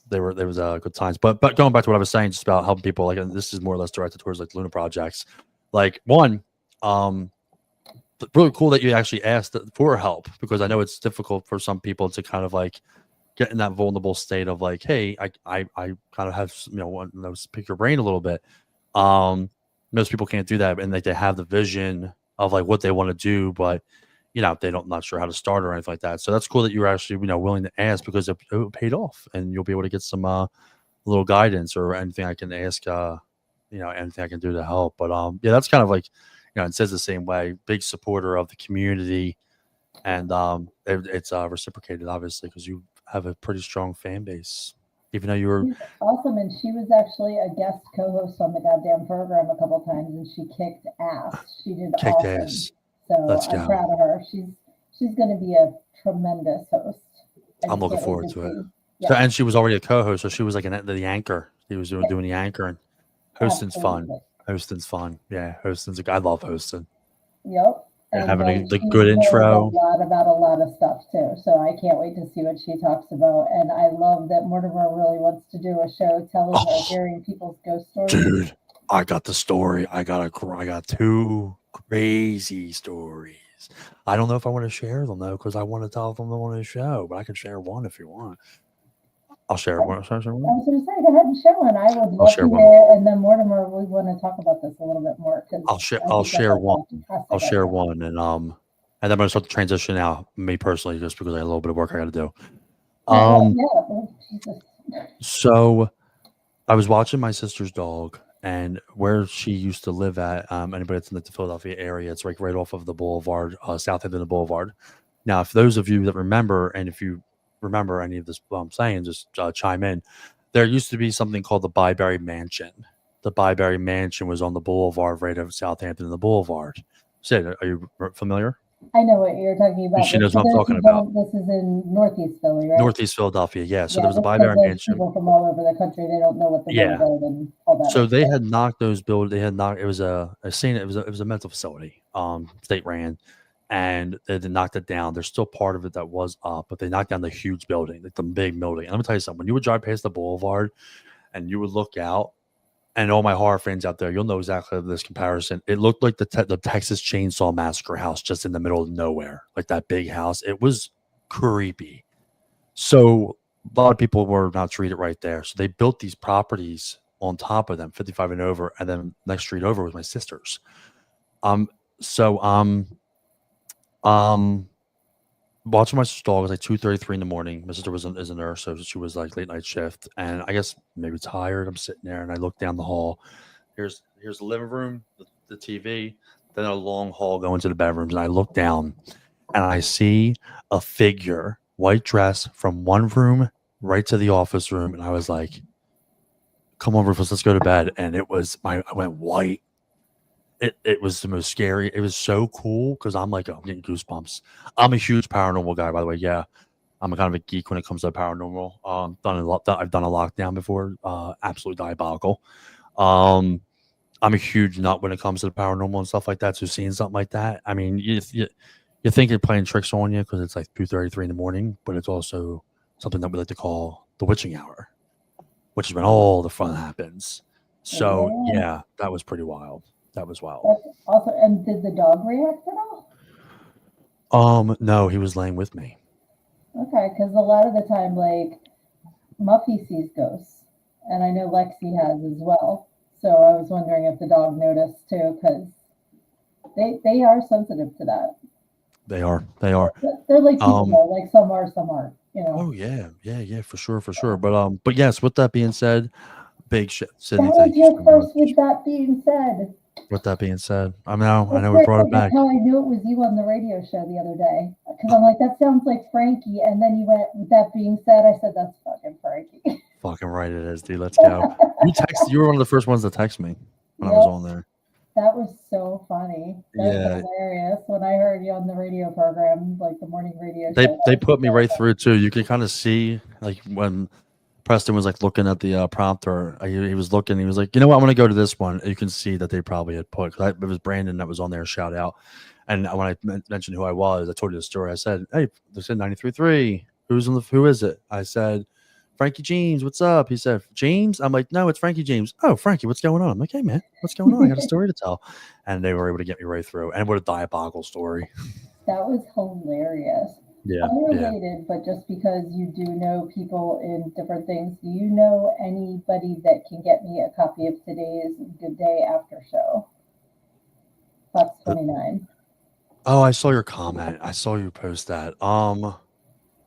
There was good times. But going back to what I was saying, just about helping people, and this is more or less directed towards like Luna Projects. Like one, really cool that you actually asked for help, because I know it's difficult for some people to kind of like get in that vulnerable state of like, hey, I kind of have want to pick your brain a little bit. Most people can't do that, and like they have the vision of like what they want to do, but they not sure how to start or anything like that. So that's cool that you were actually willing to ask, because it paid off, and you'll be able to get some little guidance or anything I can ask. Anything I can do to help. But yeah, that's kind of like it says the same way. Big supporter of the community, and it's reciprocated obviously because you have a pretty strong fan base. Even though you were awesome, and she was actually a guest co-host on the goddamn program a couple times, and she kicked ass. She did awesome. Ass. So I'm proud of her. She's going to be a tremendous host. I'm looking forward to it. Yeah. So, and she was already a co-host, so she was like the anchor. She was doing the anchoring. Hosting's fun. Hosting's fun. Yeah, hosting's. I love hosting. Yep. And having the good intro. A lot about a lot of stuff too. So I can't wait to see what she talks about. And I love that Mortimer really wants to do a show telling or hearing people's ghost stories. Dude, I got the story. I got two crazy stories. I don't know if I want to share them though, because I want to tell them on the show. But I can share one if you want. I'll share one. Shall I share I one? was going to say, go ahead and share one. I would I'll love share to one. hear it. And then Mortimer, we want to talk about this a little bit more because I'll share one. I'll fantastic share idea. one, and then I'm gonna start to transition now. Me personally, just because I have a little bit of work I got to do. Yeah. Oh, Jesus. So I was watching my sister's dog, and where she used to live at. Anybody that's in the Philadelphia area, it's like right off of the Boulevard, South End of the Boulevard. Now, if those of you that remember, and if you remember any of this, what I'm saying, just chime in. There used to be something called the Byberry Mansion. The Byberry Mansion was on the boulevard right of Southampton and the Boulevard. Sid, are you familiar? I know what you're talking about. She but knows for what I'm those talking who about. don't, this is in Northeast Philly, right? Northeast Philadelphia, yeah. So Yeah, there was a because Byberry there's Mansion. people from all over the country. They don't know what the Yeah. road and all that. So is. they had knocked those build. They had knocked. It was a scene. It was a mental facility. State ran, and they knocked it down. There's still part of it that was up, but they knocked down the huge building, like the big building. And let me tell you something. When you would drive past the boulevard, and you would look out, and all my horror fans out there, you'll know exactly this comparison. It looked like the Texas Chainsaw Massacre house just in the middle of nowhere, like that big house. It was creepy. So a lot of people were not treated right there. So they built these properties on top of them, 55 and over, and then next street over was my sister's. Um, so um watching my sister's dog. It was like 2:33 in the morning. My sister is a nurse, so she was like late night shift, and I guess maybe tired. I'm sitting there and I look down the hall. Here's the living room, the TV, then a long hall going to the bedrooms, and I look down and I see a figure, white dress, from one room right to the office room, and I was like, "Come on, Rufus, let's go to bed." And I went white. It was the most scary. It was so cool because I'm like, I'm getting goosebumps. I'm a huge paranormal guy, by the way. Yeah, I'm a kind of a geek when it comes to paranormal. I've done a lockdown before. Absolutely diabolical. I'm a huge nut when it comes to the paranormal and stuff like that. So seeing something like that, I mean, you think they're playing tricks on you because it's like 2:33 in the morning, but it's also something that we like to call the witching hour, which is when all the fun happens. So yeah, that was pretty wild. That was wild. That's also, and did the dog react at all? No, he was laying with me. Okay, because a lot of the time, like Muffy sees ghosts, and I know Lexi has as well. So I was wondering if the dog noticed too, because they are sensitive to that. They are. They are. They're like people, Um, though. Like some are, some aren't. You know. oh yeah, for sure. But yes, with that being said, big shit, Sydney. That was Thank you your so much. first. With that being said, With that being said, I know that's we brought it that's back. how I knew it was you on the radio show the other day. Because I'm like, that sounds like Frankie, and then you went. With that being said, I said that's fucking Frankie. Fucking right it is, dude. Let's go. You were one of the first ones to text me when I was on there. That was so funny. That was hilarious. When I heard you on the radio program, like the morning radio show. They put me right through too. You can kind of see like when Preston was like looking at the prompter. He was looking. He was like, you know what? I'm gonna go to this one. You can see that they probably had put. It was Brandon that was on there. Shout out. And when I mentioned who I was, I told you the story. I said, "Hey, they said 93.3. Who is it?" I said, "Frankie James. What's up?" He said, "James." I'm like, "No, it's Frankie James." "Oh, Frankie, what's going on?" I'm like, "Hey, man, what's going on? I got a story to tell." And they were able to get me right through. And what a diabolical story. That was hilarious. Yeah. Unrelated, but just because you do know people in different things, do you know anybody that can get me a copy of today's Good Day After Show? Fox 29. Oh, I saw your comment. I saw you post that.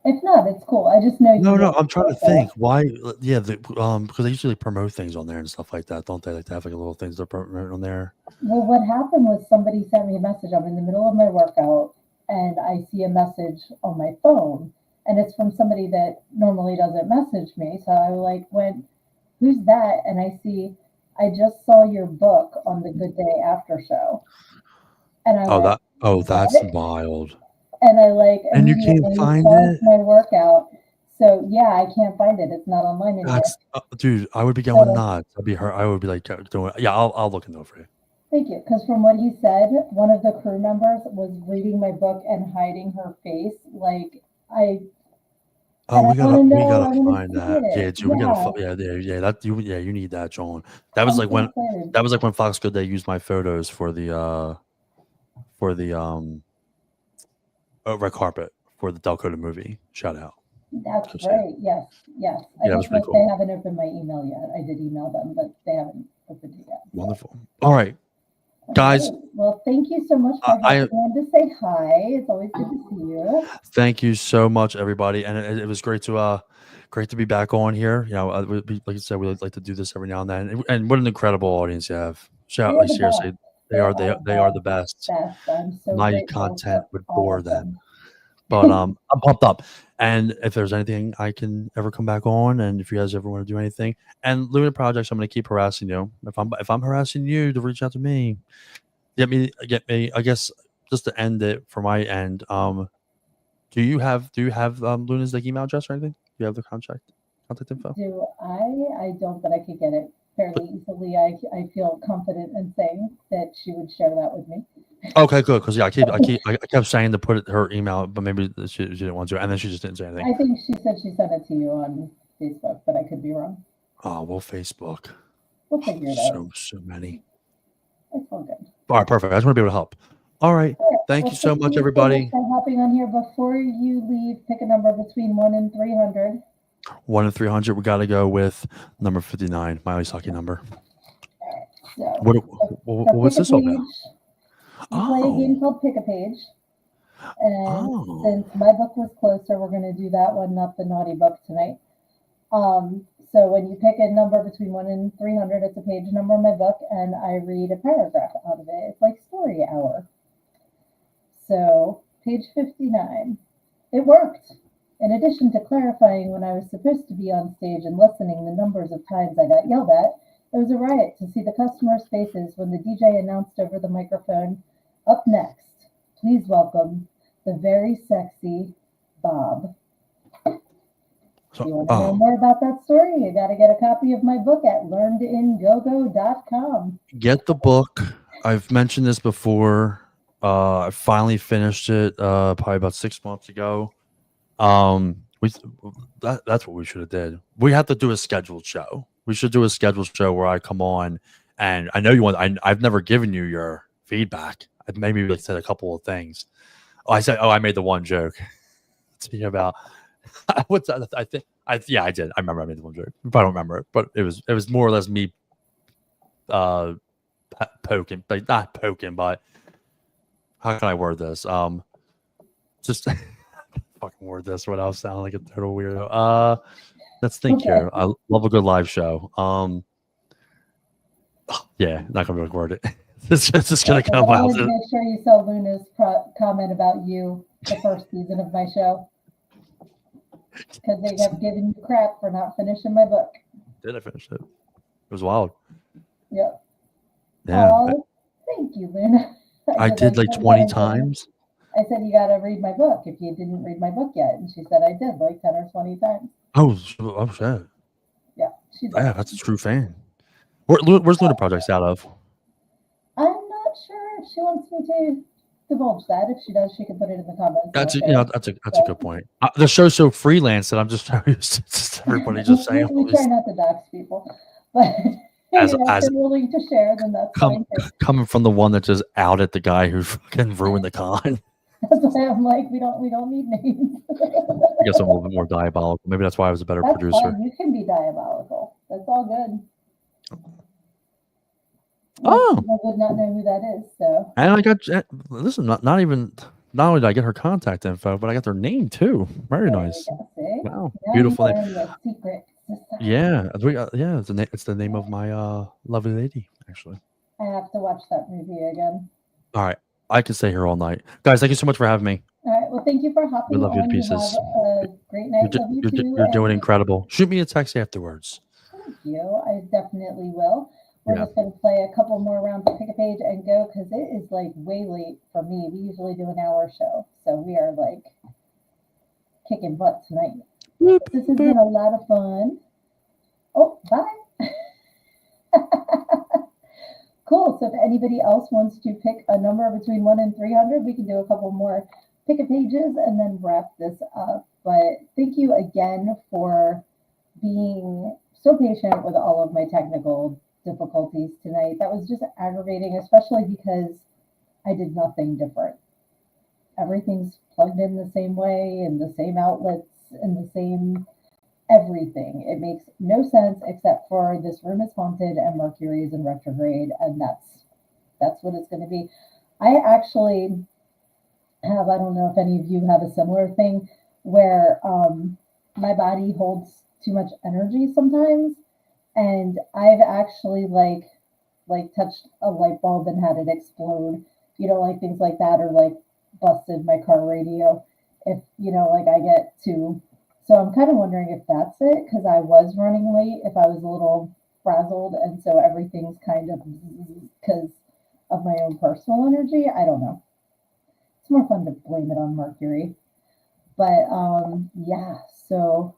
If not, it's cool. I just know you. No, I'm trying to think why. Yeah, because they usually promote things on there and stuff like that, don't they? Like to have like a little things they're promoting on there. Well, what happened was somebody sent me a message. I'm in the middle of my workout and I see a message on my phone, and it's from somebody that normally doesn't message me. So I like went, "Who's that?" And I see, I just saw your book on the Good Day After Show, and I went, That's "What?" wild. And I like And you can't immediately find paused it? my workout. So yeah, I can't find it. It's not online anymore. That's dude. I would be going nuts. I would be like doing. Yeah, I'll look into it for you. Thank you. Because from what he said, one of the crew members was reading my book and hiding her face. Like Oh, And I want to we know, I gotta want find to see that. Yeah, it. dude, we gotta. Yeah, You need that, John. That was I'm like so when excited. that was like when Fox Good Day used my photos for the red carpet for the Dakota movie. Shout out. That's So sad. great. Yes, yes. I Yeah, that was don't pretty know if they cool. haven't opened my email yet. I did email them, but they haven't opened it yet. So. Wonderful. All right, All guys. right. Well, thank you so much for I hopping on to say hi. It's always good to see you. thank you so much, everybody, and it was great to be back on here. You know, like you said, we like to do this every now and then, and what an incredible audience you have. Shout, They're like the seriously, best. They are they are the the best. best. I'm so My grateful content for would all bore of them. them. But I'm pumped up. And if there's anything I can ever come back on, and if you guys ever want to do anything, and Luna Projects, I'm gonna keep harassing you. If I'm harassing you, to reach out to me. Get me. I guess just to end it for my end. Do you have Luna's like email address or anything? Do you have the contact info? Do I? I don't, but I could get it fairly easily. I feel confident in saying that she would share that with me. Okay, good. Because yeah, I kept saying to put her email, but maybe she didn't want to, and then she just didn't say anything. I think she said she sent it to you on Facebook, but I could be wrong. Oh well, Facebook. We'll figure it out. So many. It's all good. All right, perfect. I just want to be able to help. All right. All right. Thank Well, you so much, so much everybody. for hopping on here. Before you leave, pick a number between 1 and 300. 1 in 300. We got to go with number 59, my ice hockey number. So, What's this all about? We play a game called Pick a Page. And since my book was closer, we're going to do that one, not the naughty book tonight. So when you pick a number between 1 and 300, it's a page number in my book, and I read a paragraph out of it. It's like story hour. So page 59. It worked. In addition to clarifying when I was supposed to be on stage and lessening the numbers of times I got yelled at, it was a riot to see the customers' faces when the DJ announced over the microphone, "Up next, please welcome the very sexy Bob." If you want to know more about that story, you got to get a copy of my book at learnedingogo.com. Get the book. I've mentioned this before. I finally finished it probably about 6 months ago. That's what we should have did. We have to do a scheduled show. We should do a scheduled show where I come on, and I know you want. I've never given you your feedback. I've maybe like said a couple of things. I made the one joke. Speaking about what's that? I think I did. I remember I made the one joke. I don't remember it, but it was more or less me poking, but not poking, but how can I word this? Just fucking word this without sounding like a total weirdo. Let's think here. I love a good live show. Yeah, not gonna be able to word it. It's just gonna come out. Make sure you saw Luna's comment about you the first season of my show, because they have given you crap for not finishing my book. Did I finish it? It was wild. Yep. Yeah. Oh, thank you, Luna. I did like 20 times. I said, you got to read my book if you didn't read my book yet. And she said, I did like 10 or 20 times. Oh shit. Yeah. That's a true fan. Where's Luna Projects out of? I'm not sure if she wants me to divulge that. If she does, she can put it in the comments. That's a good point. The show's so freelance that I'm just everybody just saying. We try not to dox people, but as they're willing to share, then that's fine. Coming from the one that just outed the guy who fucking ruined the con. That's why I'm like, we don't need names. I guess I'm a little bit more diabolical. Maybe that's why I was a better producer. Fine. You can be diabolical. That's all good. Oh, I would not know who that is. So, and I got not only did I get her contact info, but I got their name too. Very nice. Wow, now beautiful name. Secret. Yeah, it's the name of my lovely lady. Actually, I have to watch that movie again. All right, I can stay here all night, guys. Thank you so much for having me. All right, well, thank you for hopping on. We love you to pieces. Have a great night. You're doing incredible. Shoot me a text afterwards. Thank you. I definitely will. We're just going to play a couple more rounds of Pick a Page and go, because it is like way late for me. We usually do an hour show, so we are like kicking butt tonight. This has been a lot of fun. Oh, bye. Cool. So if anybody else wants to pick a number between 1 and 300, we can do a couple more Pick a Pages and then wrap this up. But thank you again for being so patient with all of my technical difficulties tonight. That was just aggravating, especially because I did nothing different. Everything's plugged in the same way and the same outlets and the same everything. It makes no sense except for this room is haunted and Mercury is in retrograde, and that's what it's going to be. I actually have, I don't know if any of you have a similar thing where my body holds too much energy sometimes, and I've actually like touched a light bulb and had it explode, like things like that, or like busted my car radio if like I get too. So I'm kind of wondering if that's it, because I was running late, if I was a little frazzled, and so everything's kind of because of my own personal energy. I don't know. It's more fun to blame it on Mercury. But yeah, so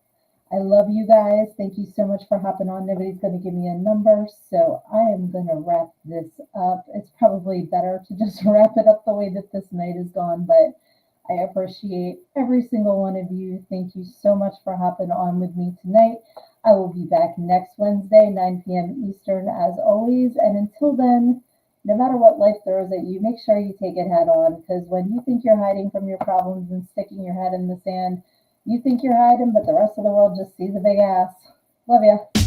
I love you guys. Thank you so much for hopping on. Nobody's going to give me a number, so I am going to wrap this up. It's probably better to just wrap it up the way that this night is gone, but I appreciate every single one of you. Thank you so much for hopping on with me tonight. I will be back next Wednesday, 9 p.m. Eastern, as always. And until then, no matter what life throws at you, make sure you take it head on, because when you think you're hiding from your problems and sticking your head in the sand, you think you're hiding, but the rest of the world just sees a big ass. Love ya.